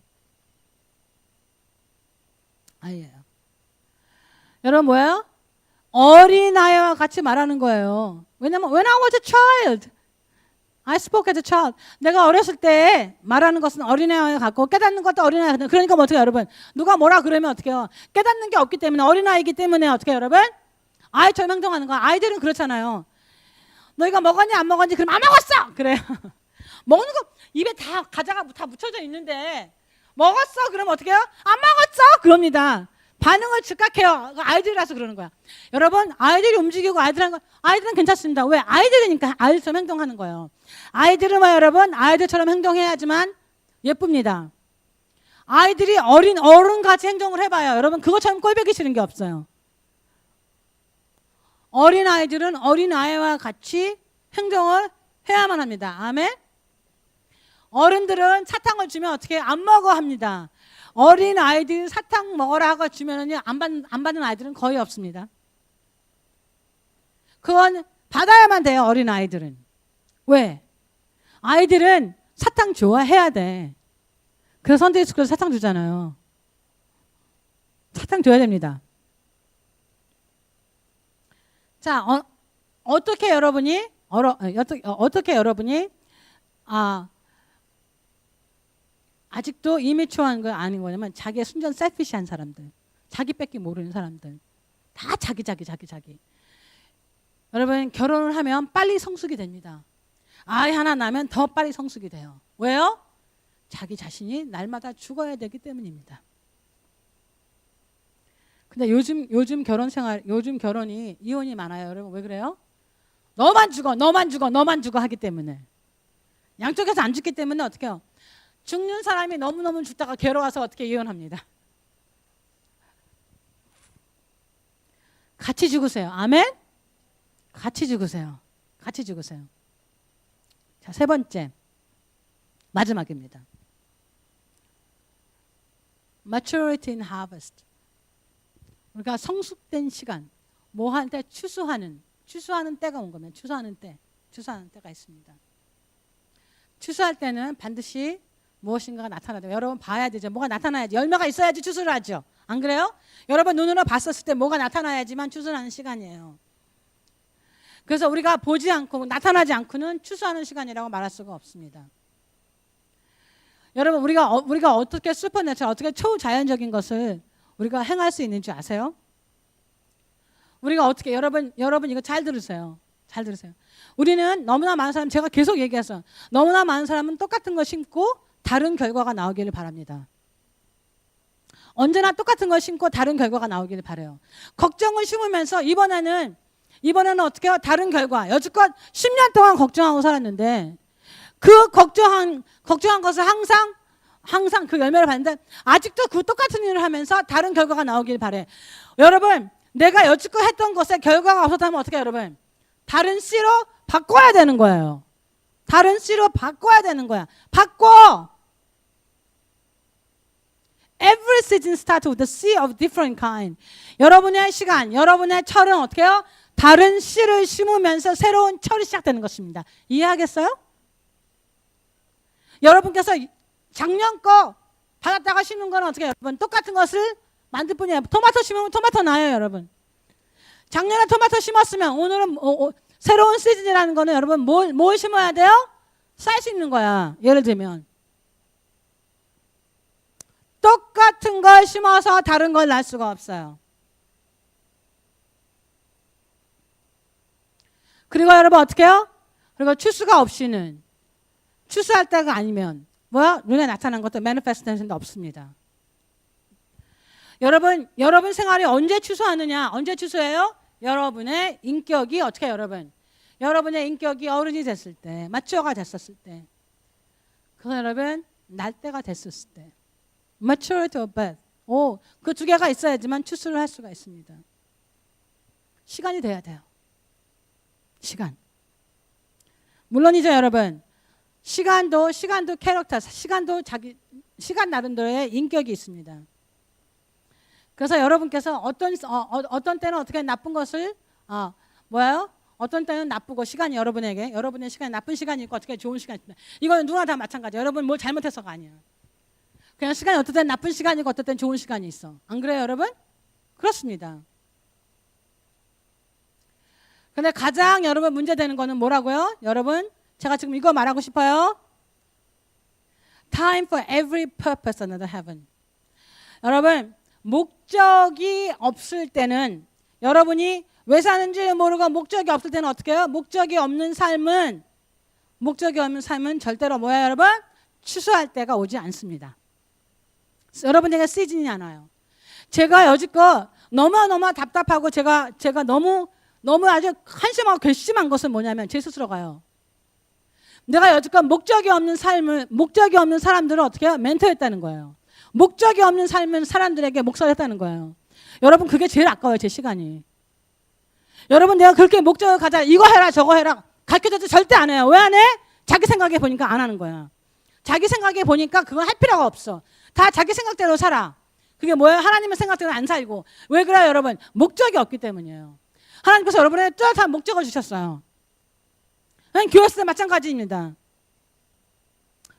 [SPEAKER 1] 아이예요. 여러분 뭐예요? 어린아이와 같이 말하는 거예요. 왜냐면 when I was a child, I spoke as a child. 내가 어렸을 때 말하는 것은 어린아이와 같고 깨닫는 것도 어린아이와 같고 그러니까 뭐 어떻게 해요, 여러분? 누가 뭐라 그러면 어떻게 해요? 깨닫는 게 없기 때문에 어린아이이기 때문에 어떻게 해요, 여러분? 아이처럼 행동하는 거야. 아이들은 그렇잖아요. 너희가 먹었니 안 먹었니? 그럼 안 먹었어! 그래요. 먹는 거 입에 다 과자가 다 묻혀져 있는데 먹었어? 그러면 어떻게 해요? 안 먹었어? 그럽니다. 반응을 즉각해요. 아이들이라서 그러는 거야. 여러분 아이들이 움직이고 아이들은 괜찮습니다. 왜? 아이들이니까 아이들처럼 행동하는 거예요. 아이들은 뭐 여러분 아이들처럼 행동해야지만 예쁩니다. 아이들이 어른같이 행동을 해봐요. 여러분 그것처럼 꼴보기 싫은 게 없어요. 어린 아이들은 어린 아이와 같이 행동을 해야만 합니다. 아멘. 어른들은 사탕을 주면 어떻게 안 먹어 합니다. 어린 아이들 사탕 먹어라 하고 주면은요 안 받는 아이들은 거의 없습니다. 그건 받아야만 돼요. 어린 아이들은. 왜? 아이들은 사탕 좋아해야 돼. 그래서 선데이 스쿨에서 사탕 주잖아요. 사탕 줘야 됩니다. 자, 어떻게 여러분이 아직도 이미추한 거 아닌 거냐면 자기의 순전 셀피시한 사람들, 자기 뺏기 모르는 사람들, 다 자기. 여러분 결혼을 하면 빨리 성숙이 됩니다. 아이 하나 낳으면 더 빨리 성숙이 돼요. 왜요? 자기 자신이 날마다 죽어야 되기 때문입니다. 근데 요즘 결혼이 이혼이 많아요. 여러분 왜 그래요? 너만 죽어 하기 때문에. 양쪽에서 안 죽기 때문에 어떻게 해요? 죽는 사람이 너무너무 죽다가 괴로워서 어떻게 이혼합니다. 같이 죽으세요. 아멘? 같이 죽으세요. 자, 세 번째. 마지막입니다. Maturity in harvest. 우리가 성숙된 시간, 뭐 할 때 추수하는 때가 온 거면 추수하는 때가 있습니다. 추수할 때는 반드시 무엇인가가 나타나요. 여러분 봐야 되죠. 뭐가 나타나야지. 열매가 있어야지 추수를 하죠. 안 그래요? 여러분 눈으로 봤었을 때 뭐가 나타나야지만 추수를 하는 시간이에요. 그래서 우리가 보지 않고 나타나지 않고는 추수하는 시간이라고 말할 수가 없습니다. 여러분 우리가 어떻게 슈퍼내처럴, 어떻게 초자연적인 것을 우리가 행할 수 있는 줄 아세요? 우리가 어떻게 여러분 이거 잘 들으세요. 우리는 너무나 많은 사람, 제가 계속 얘기했어요. 너무나 많은 사람은 똑같은 거 심고 다른 결과가 나오기를 바랍니다. 언제나 똑같은 걸 심고 다른 결과가 나오기를 바라요. 걱정을 심으면서 이번에는 어떻게 해요? 다른 결과. 여지껏 10년 동안 걱정하고 살았는데 그 걱정한 것을 항상 그 열매를 봤는데 아직도 그 똑같은 일을 하면서 다른 결과가 나오길 바래. 여러분 내가 여지껏 했던 것에 결과가 없었다면 어떻게 해요, 여러분? 다른 씨로 바꿔야 되는 거예요. 바꿔. Every season starts with a seed of different kind. 여러분의 시간, 여러분의 철은 어떻게 해요? 다른 씨를 심으면서 새로운 철이 시작되는 것입니다. 이해하겠어요? 여러분께서 작년 거 받았다가 심는 거는 어떻게 해요? 여러분 똑같은 것을 만들 뿐이에요. 토마토 심으면 토마토 나요, 여러분. 작년에 토마토 심었으면 오늘은 새로운 시즌이라는 거는 여러분 뭘 심어야 돼요? 쌀 수 있는 거야. 예를 들면 똑같은 걸 심어서 다른 걸 날 수가 없어요. 그리고 여러분 어떻게 해요? 그리고 추수가 없이는, 추수할 때가 아니면 눈에 나타난 것도 매니페스테이션도 없습니다. 여러분 생활이 언제 추수하느냐? 언제 추수해요? 여러분의 인격이 어떻게 해요, 여러분? 여러분의 인격이 어른이 됐을 때, 마추어가 됐었을 때, 그건 여러분 날 때가 됐었을 때, maturity of birth. 그 두 개가 있어야지만 추수를 할 수가 있습니다. 시간이 돼야 돼요. 시간. 물론이죠, 여러분. 시간도 캐릭터, 시간 나름대로의 인격이 있습니다. 그래서 여러분께서 어떤 때는 어떻게 나쁜 것을 어떤 때는 나쁘고 여러분의 시간이 나쁜 시간이 있고 어떻게 좋은 시간이 있습니다. 이거는 누구나 다 마찬가지예요. 여러분 뭘 잘못해서가 아니에요. 그냥 시간이 어떤 때는 나쁜 시간이고 어떤 때는 좋은 시간이 있어. 안 그래요, 여러분? 그렇습니다. 근데 가장 여러분 문제되는 거는 뭐라고요? 여러분, 제가 지금 이거 말하고 싶어요. Time for every purpose under heaven. 여러분, 목적이 없을 때는, 여러분이 왜 사는지 모르고 목적이 없을 때는 어떻게 해요? 목적이 없는 삶은 절대로 뭐예요, 여러분? 추수할 때가 오지 않습니다. 여러분에게 시즌이 안 와요. 제가 여지껏 너무 답답하고 제가 너무 아주 한심하고 괘씸한 것은 뭐냐면 제 스스로가요. 내가 여지껏 목적이 없는 사람들을 어떻게 해요? 멘토했다는 거예요. 목적이 없는 삶은 사람들에게 목사를 했다는 거예요. 여러분 그게 제일 아까워요. 제 시간이. 여러분 내가 그렇게 목적을 가자 이거 해라 저거 해라 가르쳐줘도 절대 안 해요. 왜 안 해? 자기 생각에 보니까 안 하는 거야. 자기 생각에 보니까 그건 할 필요가 없어. 다 자기 생각대로 살아. 그게 뭐예요? 하나님의 생각대로 안 살고. 왜 그래요 여러분? 목적이 없기 때문이에요. 하나님께서 여러분에게 뚜렷한 목적을 주셨어요. 교회 때 마찬가지입니다.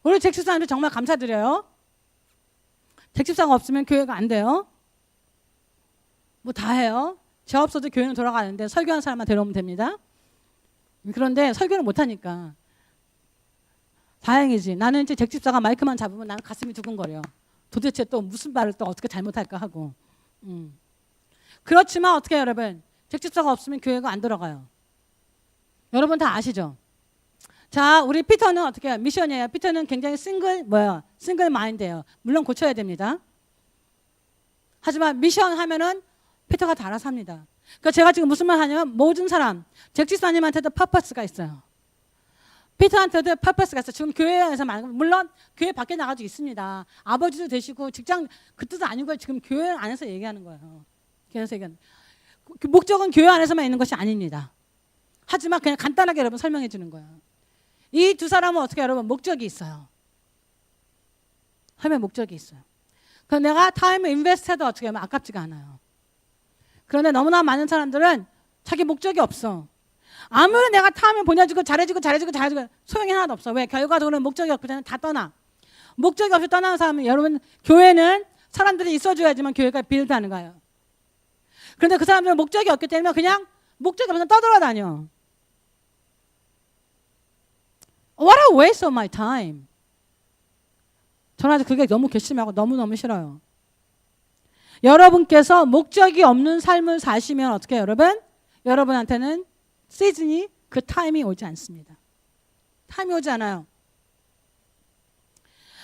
[SPEAKER 1] 우리 잭집사님들 정말 감사드려요. 잭집사가 없으면 교회가 안 돼요. 뭐 다 해요. 저 없어도 교회는 돌아가는데 설교하는 사람만 데려오면 됩니다. 그런데 설교를 못하니까 다행이지. 나는 이제 잭집사가 마이크만 잡으면 나는 가슴이 두근거려. 도대체 또 무슨 말을 또 어떻게 잘못할까 하고. 그렇지만 어떻게 해요 여러분? 잭집사가 없으면 교회가 안 돌아가요. 여러분 다 아시죠? 자, 우리 피터는 어떻게 해요? 미션이에요. 피터는 굉장히 싱글 마인드예요. 물론 고쳐야 됩니다. 하지만 미션 하면은 피터가 다 알아서 합니다. 그러니까 제가 지금 무슨 말 하냐면 모든 사람, 잭집사님한테도 퍼포스가 있어요. 피터한테도 퍼포스가 있어요. 지금 교회에서 물론 교회 밖에 나가도 있습니다. 아버지도 되시고 직장 그 뜻은 아니고 지금 교회 안에서 얘기하는 거예요. 교회에서 얘기하는. 그 목적은 교회 안에서만 있는 것이 아닙니다. 하지만 그냥 간단하게 여러분 설명해 주는 거예요. 이 두 사람은 어떻게 여러분 목적이 있어요. 삶의 목적이 있어요. 그래서 내가 타임을 인베스트해도 어떻게 하면 아깝지가 않아요. 그런데 너무나 많은 사람들은 자기 목적이 없어. 아무리 내가 타임을 보내주고 잘해주고 소용이 하나도 없어. 왜? 결과적으로는 목적이 없거든. 다 떠나. 목적이 없이 떠나는 사람은 여러분 교회는 사람들이 있어줘야지만 교회가 빌드하는 거예요. 그런데 그 사람들은 목적이 없기 때문에 그냥 목적이 없으면 떠돌아다녀. What a waste of my time. 저는 아주 그게 너무 괘씸하고 너무너무 싫어요. 여러분께서 목적이 없는 삶을 사시면 어떻게 해요, 여러분? 여러분한테는 시즌이 그 타임이 오지 않습니다. 타임이 오지 않아요.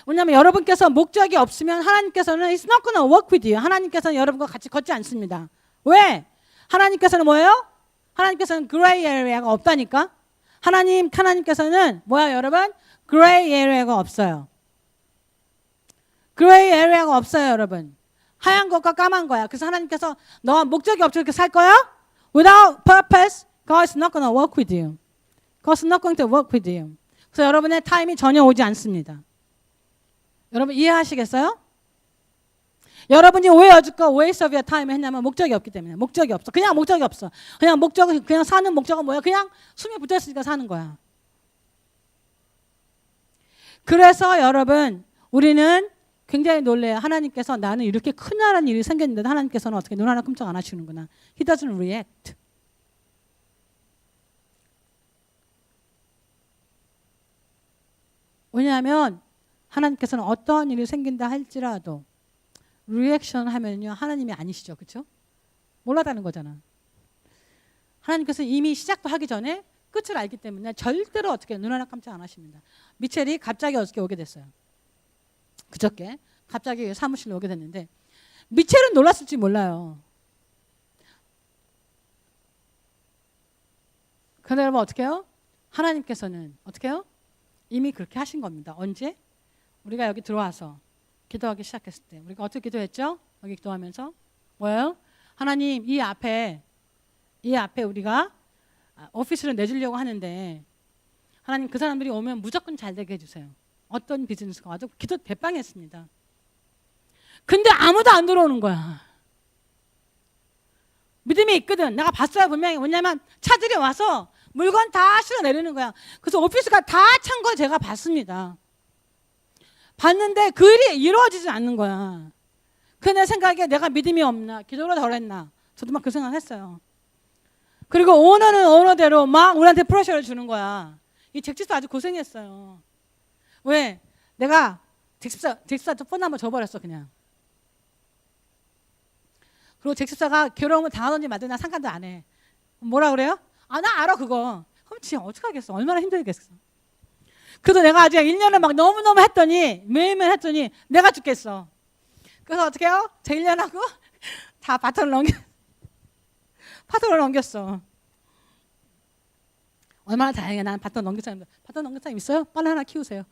[SPEAKER 1] 왜냐하면 여러분께서 목적이 없으면 하나님께서는 It's not gonna work with you. 하나님께서는 여러분과 같이 걷지 않습니다. 왜? 하나님께서는 뭐예요? 하나님께서는 그레이 에리아가 없다니까. 하나님께서는 뭐야 여러분? 그레이 에리아가 없어요. 그레이 에리아가 없어요 여러분. 하얀 것과 까만 거야. 그래서 하나님께서 너 목적이 없이 이렇게 살 거야? Without purpose, God is not going to work with you. God is not going to work with you. 그래서 여러분의 타임이 전혀 오지 않습니다. 여러분 이해하시겠어요? 여러분이 왜 여지껏 waste of your time 했냐면 목적이 없기 때문에. 목적이 없어. 그냥 목적이 없어. 그냥 사는 목적은 뭐야? 그냥 숨이 붙어있으니까 사는 거야. 그래서 여러분 우리는 굉장히 놀래요. 하나님께서 나는 이렇게 큰일한 일이 생겼는데 하나님께서는 어떻게 눈 하나 끔찍 안 하시는구나. He doesn't react. 왜냐하면 하나님께서는 어떠한 일이 생긴다 할지라도 리액션 하면요 하나님이 아니시죠. 그렇죠? 몰라다는 거잖아. 하나님께서 이미 시작도 하기 전에 끝을 알기 때문에 절대로 어떻게 눈 하나 깜짝 안 하십니다. 미첼이 갑자기 어저께 오게 됐어요. 그저께 갑자기 사무실로 오게 됐는데 미첼은 놀랐을지 몰라요. 그런데 여러분 어떻게 해요? 하나님께서는 어떻게 해요? 이미 그렇게 하신 겁니다. 언제? 우리가 여기 들어와서 기도하기 시작했을 때 우리가 어떻게 기도했죠? 여기 기도하면서 뭐예요? 하나님 이 앞에 우리가 오피스를 내주려고 하는데 하나님 그 사람들이 오면 무조건 잘 되게 해주세요. 어떤 비즈니스가 와도 기도 대빵했습니다. 근데 아무도 안 들어오는 거야. 믿음이 있거든. 내가 봤어요 분명히. 왜냐면 차들이 와서 물건 다 실어 내리는 거야. 그래서 오피스가 다 찬 걸 제가 봤습니다. 봤는데 그 일이 이루어지지 않는 거야. 그 내 생각에 내가 믿음이 없나 기도를 덜 했나 저도 막 그 생각했어요. 그리고 오너는 오너대로 막 우리한테 프레셔를 주는 거야. 이 잭집사 아주 고생했어요. 왜? 내가 잭집사 폰 한번 줘버렸어 그냥. 그리고 잭집사가 괴로움을 당하든지 말든지 나 상관도 안 해. 뭐라 그래요? 아 나 알아 그거. 그럼 지금 어떡하겠어. 얼마나 힘들겠어. 그래도 내가 아직 1년을 막 너무너무 했더니 매일매일 했더니 내가 죽겠어. 그래서 어떻게 해요? 제 1년 하고 다 바톤을 넘겼어. 얼마나 다행이야. 난 바톤 넘길 사람 있어요? 빨리 하나 키우세요.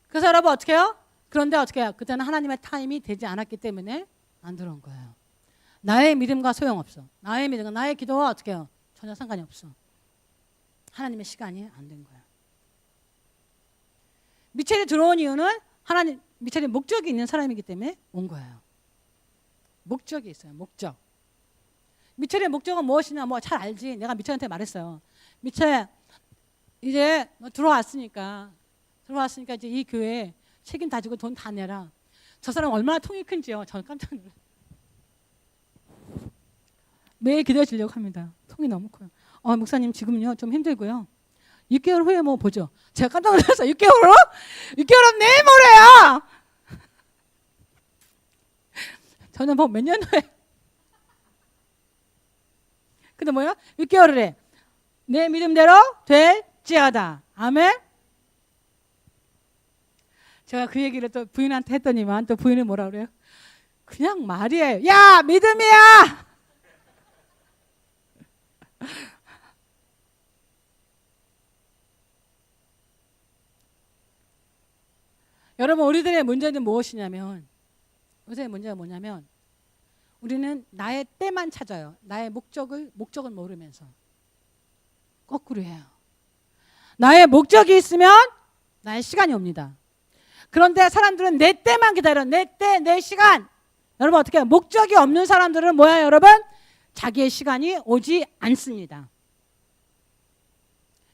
[SPEAKER 1] 그래서 여러분 어떻게 해요? 그런데 어떻게 해요? 그때는 하나님의 타임이 되지 않았기 때문에 안 들어온 거예요. 나의 믿음과 소용없어. 나의 믿음과 나의 기도와 어떻게 해요? 전혀 상관이 없어. 하나님의 시간이 안 된 거야. 미첼이 들어온 이유는 미첼이 목적이 있는 사람이기 때문에 온 거예요. 목적이 있어요. 목적. 미첼의 목적은 무엇이냐? 뭐 잘 알지. 내가 미첼한테 말했어요. 미첼 이제 너 들어왔으니까 이제 이 교회 책임 다 지고 돈 다 내라. 저 사람 얼마나 통이 큰지요. 저는 깜짝 놀랐어요. 매일 기도해 주려고 합니다. 통이 너무 커요. 목사님 지금요 좀 힘들고요. 6개월 후에 뭐 보죠. 제가 깜짝 놀랐어요. 6개월로? 6개월은 내일 모레야. 저는 뭐 몇 년 후에. 근데 뭐야? 6개월을 해. 내 믿음대로 될지어다. 아멘. 제가 그 얘기를 또 부인한테 했더니만 또 부인은 뭐라 그래요? 그냥 말이에요. 야, 믿음이야. 여러분, 우리들의 문제는 무엇이냐면, 요새 문제가 뭐냐면, 우리는 나의 때만 찾아요. 나의 목적을 모르면서. 거꾸로 해요. 나의 목적이 있으면 나의 시간이 옵니다. 그런데 사람들은 내 때만 기다려. 내 때, 내 시간. 여러분 어떻게 해요? 목적이 없는 사람들은 뭐야 여러분? 자기의 시간이 오지 않습니다.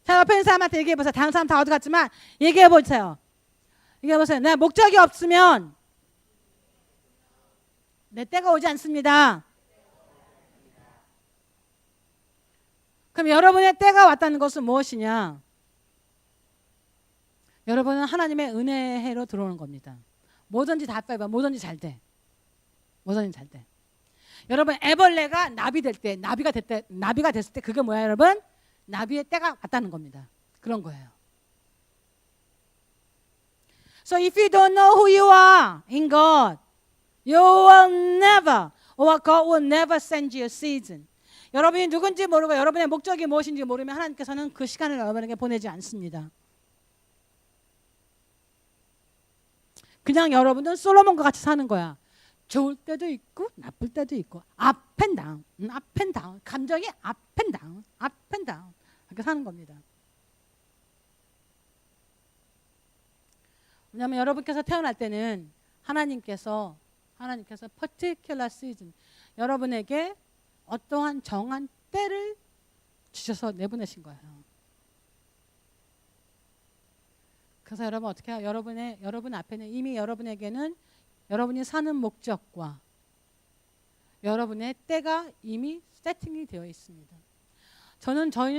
[SPEAKER 1] 자, 옆에 있는 사람한테 얘기해보세요. 다른 사람 다 어디 갔지만 얘기해보세요. 얘기해보세요. 내 목적이 없으면 내 때가 오지 않습니다. 그럼 여러분의 때가 왔다는 것은 무엇이냐? 여러분은 하나님의 은혜로 들어오는 겁니다. 뭐든지 다 빼봐. 뭐든지 잘 돼. 뭐든지 잘 돼. 여러분 애벌레가 나비가 됐을 때 그게 뭐야 여러분? 나비의 때가 왔다는 겁니다. 그런 거예요. So if you don't know who you are in God, you will never, or God will never send you a season. 여러분이 누군지 모르고 여러분의 목적이 무엇인지 모르면 하나님께서는 그 시간을 여러분에게 보내지 않습니다. 그냥 여러분은 솔로몬과 같이 사는 거야. 좋을 때도 있고 나쁠 때도 있고 up and down, 감정이 up and down 그렇게 사는 겁니다. 왜냐하면 여러분께서 태어날 때는 하나님께서 particular season 여러분에게 어떠한 정한 때를 주셔서 내보내신 거예요. 그래서 여러분 어떻게 해요? 여러분 앞에는 이미 여러분에게는 여러분이 사는 목적과 여러분의 때가 이미 세팅이 되어 있습니다. 저는 저희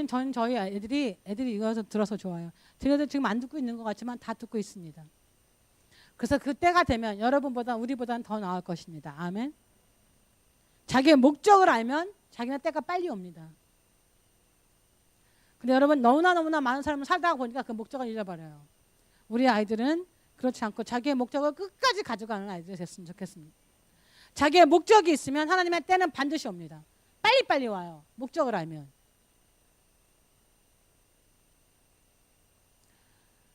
[SPEAKER 1] 애들이 이거 들어서 좋아요. 쟤네들 지금 안 듣고 있는 것 같지만 다 듣고 있습니다. 그래서 그 때가 되면 여러분보다 우리보다는 더 나을 것입니다. 아멘. 자기의 목적을 알면 자기는 때가 빨리 옵니다. 근데 여러분 너무나 많은 사람을 살다가 보니까 그 목적을 잃어버려요. 우리 아이들은 그렇지 않고 자기의 목적을 끝까지 가져가는 아이들이 됐으면 좋겠습니다. 자기의 목적이 있으면 하나님의 때는 반드시 옵니다. 빨리 와요. 목적을 알면.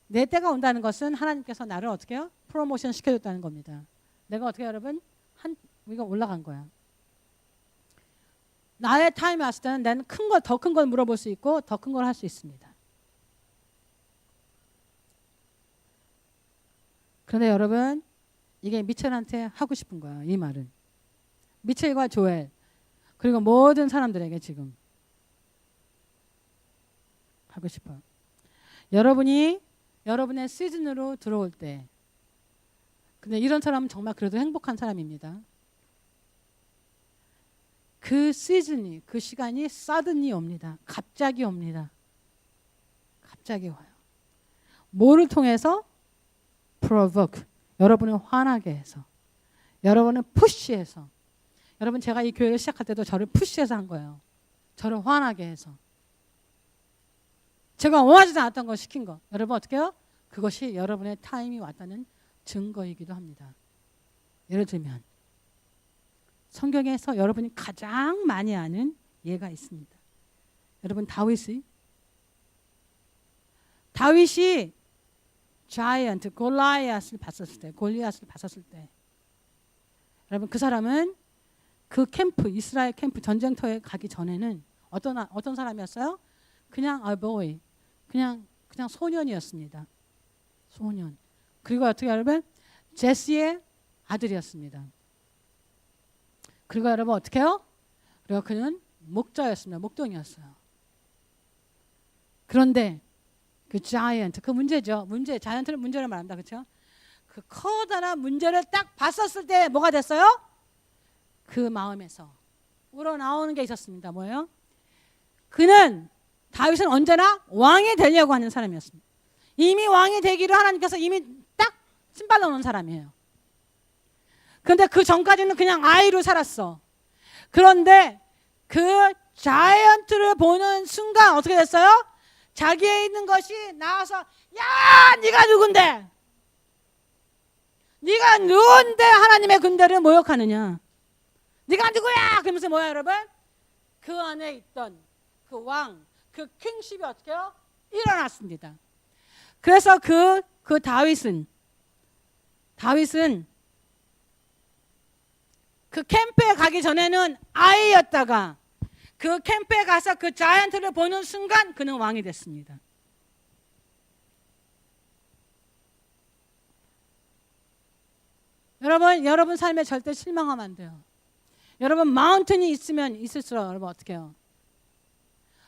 [SPEAKER 1] 내 때가 온다는 것은 하나님께서 나를 어떻게 해요? 프로모션 시켜줬다는 겁니다. 내가 어떻게 여러분? 우리가 올라간 거야. 나의 타임이 왔을 때는 나는 더 큰 걸 물어볼 수 있고 더 큰 걸 할 수 있습니다. 그런데 여러분 이게 미첼한테 하고 싶은 거예요. 이 말은. 미첼과 조엘 그리고 모든 사람들에게 지금 하고 싶어요. 여러분이 여러분의 시즌으로 들어올 때 근데 이런 사람은 정말 그래도 행복한 사람입니다. 그 시즌이 그 시간이 suddenly 옵니다. 갑자기 옵니다. 갑자기 와요. 뭐를 통해서? provoke. 여러분을 화나게 해서 여러분을 푸시해서 여러분 제가 이 교회를 시작할 때도 저를 푸시해서 한 거예요. 저를 화나게 해서 제가 원하지 않았던 걸 시킨 거. 여러분 어떻게 해요? 그것이 여러분의 타임이 왔다는 증거이기도 합니다. 예를 들면 성경에서 여러분이 가장 많이 아는 예가 있습니다. 여러분 다윗이 자이언트 골리앗을 봤었을 때 여러분 그 사람은 그 캠프 이스라엘 캠프 전쟁터에 가기 전에는 어떤 사람이었어요? 그냥 a boy 그냥 소년이었습니다. 소년. 그리고 어떻게 여러분 제시의 아들이었습니다. 그리고 여러분 어떻게 해요? 그리고 그는 목자였습니다. 목동이었어요. 그런데 그 자이언트, 그 문제죠. 자이언트는 문제를 말합니다. 그렇죠? 그 커다란 문제를 딱 봤었을 때 뭐가 됐어요? 그 마음에서 우러나오는 게 있었습니다. 뭐예요? 다윗은 언제나 왕이 되려고 하는 사람이었습니다. 이미 왕이 되기를 하나님께서 이미 딱 신발로 놓은 사람이에요. 그런데 그 전까지는 그냥 아이로 살았어. 그런데 그 자이언트를 보는 순간 어떻게 됐어요? 자기에 있는 것이 나와서 야 네가 누군데? 네가 누군데 하나님의 군대를 모욕하느냐? 네가 누구야? 그러면서 뭐야 여러분? 그 안에 있던 그 왕, 그 킹십이 어떻게 해요? 일어났습니다. 그래서 그 다윗은 그 캠프에 가기 전에는 아이였다가 그 캠프에 가서 그 자이언트를 보는 순간 그는 왕이 됐습니다. 여러분 삶에 절대 실망하면 안 돼요. 여러분 마운틴이 있으면 있을수록 여러분 어떻게 해요?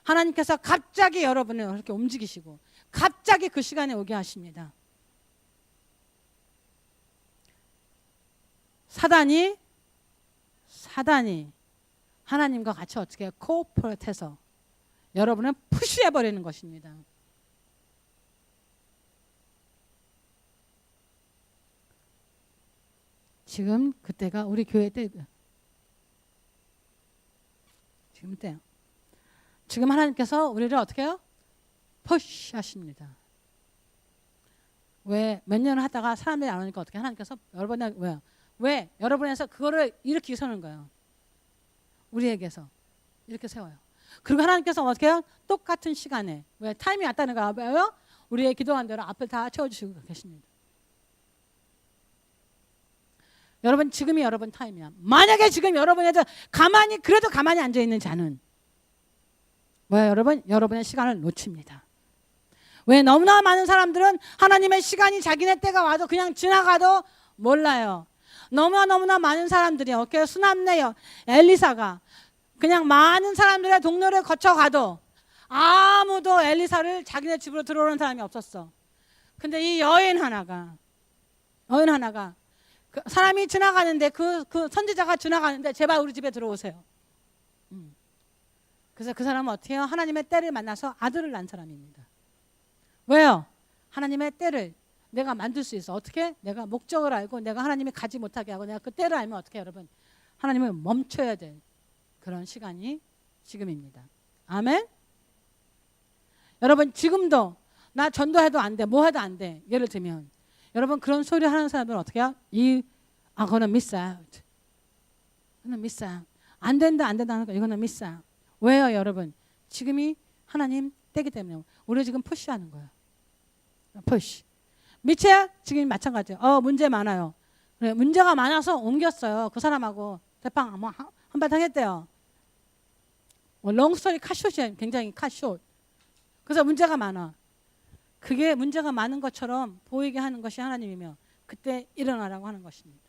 [SPEAKER 1] 하나님께서 갑자기 여러분을 그렇게 움직이시고 갑자기 그 시간에 오게 하십니다. 사단이 하나님과 같이 어떻게 코퍼레이트해서 여러분을 푸시해버리는 것입니다. 지금 그때가 우리 교회 때고요. 지금 때요. 지금 하나님께서 우리를 어떻게 해요? 푸시하십니다. 왜 몇 년을 하다가 사람들이 안 오니까 어떻게 하나님께서 여러분을 왜요? 왜 여러분에서 그거를 이렇게 세우는 거예요. 우리에게서 이렇게 세워요. 그리고 하나님께서 어떻게 해요? 똑같은 시간에 왜 타임이 왔다는 거예요? 우리의 기도한 대로 앞을 다 채워주시고 계십니다. 여러분 지금이 여러분 타임이야. 만약에 지금 여러분에서 그래도 가만히 앉아있는 자는 뭐야 여러분? 여러분의 시간을 놓칩니다. 왜 너무나 많은 사람들은 하나님의 시간이 자기네 때가 와도 그냥 지나가도 몰라요. 너무나 많은 사람들이 어깨 수남네요. 엘리사가 그냥 많은 사람들의 동료를 거쳐가도 아무도 엘리사를 자기네 집으로 들어오는 사람이 없었어. 근데 이 여인 하나가 그 사람이 지나가는데 그 선지자가 지나가는데 제발 우리 집에 들어오세요. 그래서 그 사람은 어떻게 해요? 하나님의 때를 만나서 아들을 낳은 사람입니다. 왜요? 하나님의 때를 내가 만들 수 있어. 어떻게? 내가 목적을 알고 내가 하나님이 가지 못하게 하고 내가 그 때를 알면 어떻게 여러분? 하나님을 멈춰야 될 그런 시간이 지금입니다. 아멘? 여러분 지금도 나 전도해도 안 돼. 뭐 해도 안 돼. 예를 들면 여러분 그런 소리 하는 사람들은 어떻게 해요? 그거는 miss out. 이거는 miss out. 안 된다 하는 거 이거는 miss out. 왜요 여러분? 지금이 하나님 때기 때문에 우리 지금 푸시하는 거예요. 푸시. 미치야 지금 마찬가지예요. 문제 많아요. 그래, 문제가 많아서 옮겼어요. 그 사람하고 대빵 한바탕 했대요. 롱스토리 컷숏이에요. 굉장히 컷숏. 그래서 문제가 많아. 그게 문제가 많은 것처럼 보이게 하는 것이 하나님이며 그때 일어나라고 하는 것입니다.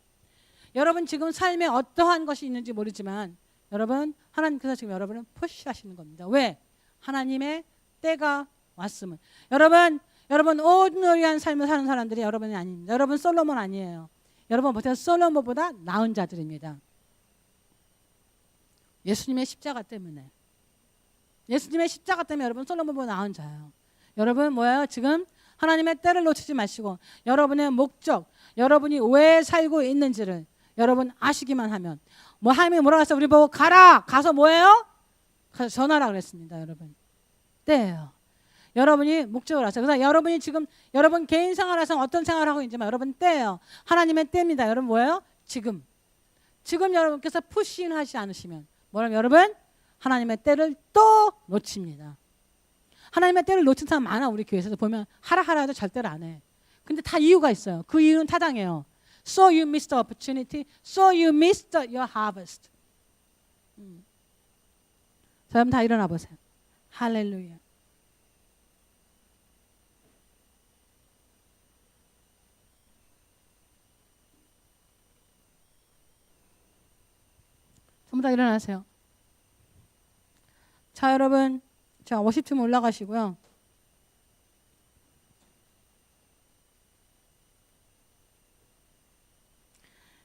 [SPEAKER 1] 여러분 지금 삶에 어떠한 것이 있는지 모르지만 여러분 하나님께서 지금 여러분을 푸시하시는 겁니다. 왜? 하나님의 때가 왔으면. 여러분 오늘리한 삶을 사는 사람들이 여러분이 아닙니다. 여러분 솔로몬 아니에요. 여러분 보세요. 솔로몬보다 나은 자들입니다. 예수님의 십자가 때문에 여러분 솔로몬보다 나은 자예요. 여러분 뭐예요? 지금 하나님의 때를 놓치지 마시고 여러분의 목적, 여러분이 왜 살고 있는지를 여러분 아시기만 하면 하나님이 뭐라고 했어요? 우리 보고 가서 뭐예요? 가서 전하라 그랬습니다. 여러분 때예요. 여러분이 목적을 아세요. 그래서 여러분이 지금 여러분 개인 생활에서 어떤 생활을 하고 있는지만 여러분 때예요. 하나님의 때입니다. 여러분 뭐예요? 지금 여러분께서 푸시하지 않으시면 뭐라면 여러분 하나님의 때를 또 놓칩니다. 하나님의 때를 놓친 사람 많아. 우리 교회에서 보면 하라 해도 절대로 안 해. 근데 다 이유가 있어요. 그 이유는 타당해요. So you missed the opportunity. So you missed your harvest. 자, 여러분 다 일어나 보세요. 할렐루야. 전부 다 일어나세요. 자, 여러분, 자, 워십팀 올라가시고요.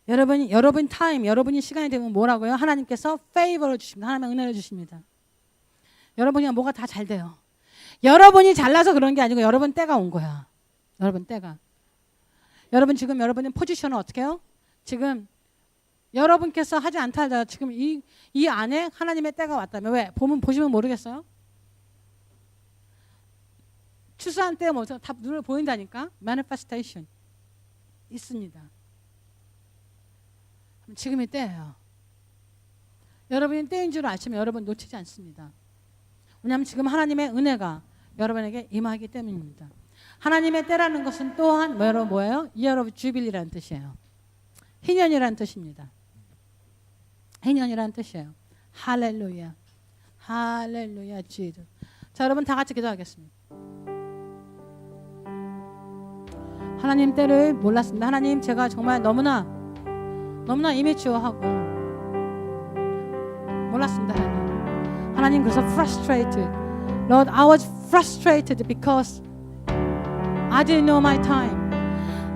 [SPEAKER 1] 여러분 타임, 여러분이 시간이 되면 뭐라고요? 하나님께서 페이버를 주십니다. 하나님의 은혜를 주십니다. 여러분이 뭐가 다 잘 돼요. 여러분이 잘나서 그런 게 아니고 여러분 때가 온 거야. 여러분 때가. 여러분 지금 여러분의 포지션은 어떻게 해요? 지금 여러분께서 하지 않다 하더라도 지금 이 안에 하나님의 때가 왔다면 왜? 보시면 모르겠어요? 추수한 때 뭐 다 눈에 보인다니까? manifestation 있습니다. 지금이 때예요. 여러분이 때인 줄 아시면 여러분 놓치지 않습니다. 왜냐하면 지금 하나님의 은혜가 여러분에게 임하기 때문입니다. 하나님의 때라는 것은 또한 뭐예요? Year of Jubilee라는 뜻이에요. 희년이라는 뜻입니다. 희년이라는 뜻이에요. 할렐루야. 할렐루야 지주. 자, 여러분 다 같이 기도하겠습니다. 하나님 때를 몰랐습니다. 하나님 제가 정말 너무나 이미추어하고 몰랐습니다. 하나님 그래서 frustrated. Lord, I was frustrated because I didn't know my time.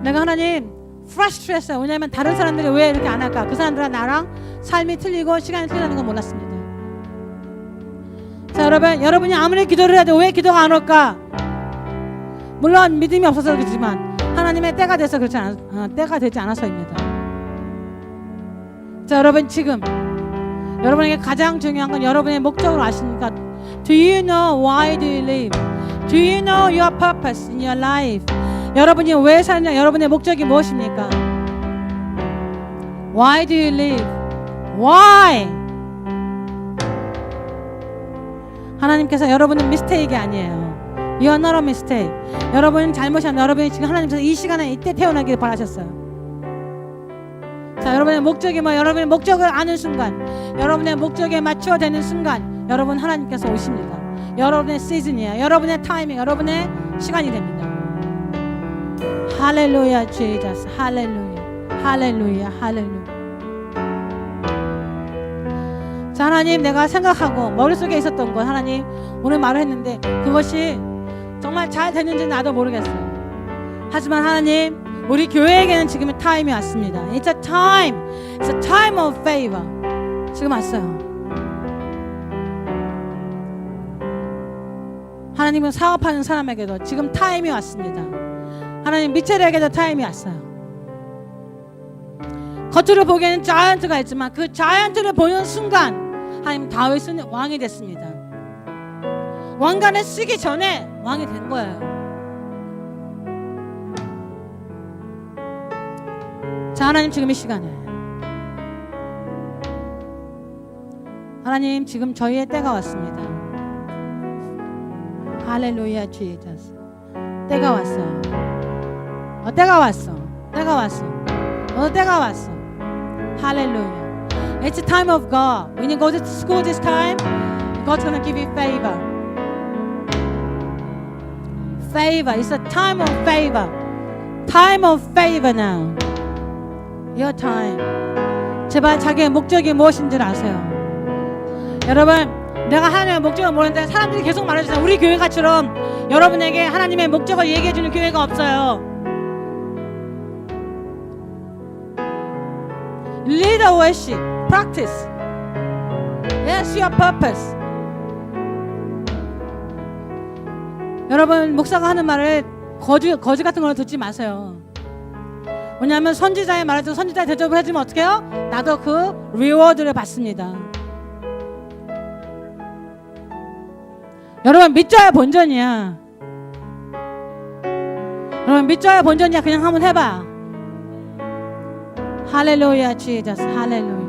[SPEAKER 1] 내가 하나님 frustrated. 왜냐하면 다른 사람들이 왜 이렇게 안 할까? 그 사람들은 나랑 삶이 틀리고 시간이 틀리다는 걸 몰랐습니다. 자, 여러분이 아무리 기도를 해도 왜 기도가 안 올까? 물론 믿음이 없어서 그렇지만 하나님의 때가 돼서 그렇지 때가 되지 않아서입니다. 자, 여러분 지금 여러분에게 가장 중요한 건 여러분의 목적을 아십니까? Do you know why do you live? Do you know your purpose in your life? 여러분이 왜 사느냐? 여러분의 목적이 무엇입니까? Why do you live? Why? 하나님께서 여러분은 미스테이크가 아니에요. You are not a mistake. 여러분은 잘못이 아니라 여러분이 지금 하나님께서 이 시간에 이때 태어나기를 바라셨어요. 자, 여러분의 목적이 여러분의 목적을 아는 순간, 여러분의 목적에 맞춰되는 순간, 여러분 하나님께서 오십니다. 여러분의 시즌이에요. 여러분의 타이밍, 여러분의 시간이 됩니다. 할렐루야, Jesus. 할렐루야, 할렐루야, 할렐루야. 자, 하나님, 내가 생각하고 머릿속에 있었던 것, 하나님 오늘 말을 했는데 그것이 정말 잘 됐는지 나도 모르겠어요. 하지만 하나님, 우리 교회에게는 지금의 타임이 왔습니다. It's a time. It's a time of favor. 지금 왔어요. 하나님은 사업하는 사람에게도 지금 타임이 왔습니다. 하나님 미첼에게도 타임이 왔어요. 겉으로 보기에는 자이언트가 있지만 그 자이언트를 보는 순간 하나님 다윗은 왕이 됐습니다. 왕관을 쓰기 전에 왕이 된 거예요. 자, 하나님 지금 이 시간에 하나님 지금 저희의 때가 왔습니다. 할렐루야 지저스. 때가 왔어요. 때가 왔어. 때가 왔어. 때가 왔어. 할렐루야. It's the time of God. When you go to school this time, God's gonna give you favor. Favor. It's a time of favor. Time of favor now. Your time. 제발 자기의 목적이 무엇인지 아세요. 여러분, 내가 하나님의 목적을 모르는데 사람들이 계속 말해주세요. 우리 교회가처럼 여러분에게 하나님의 목적을 얘기해주는 교회가 없어요. Lead a worship. Practice. Yes, your purpose. 여러분, 목사가 하는 말을 거지 같은 걸 듣지 마세요. 왜냐하면 선지자의 말을 듣고 선지자의 대접을 해주면 어떻게 해요? 나도 그 리워드를 받습니다. 여러분, 믿자야 본전이야. 여러분, 믿자야 본전이야. 그냥 한번 해봐. 할렐루야 지저스. 할렐루야.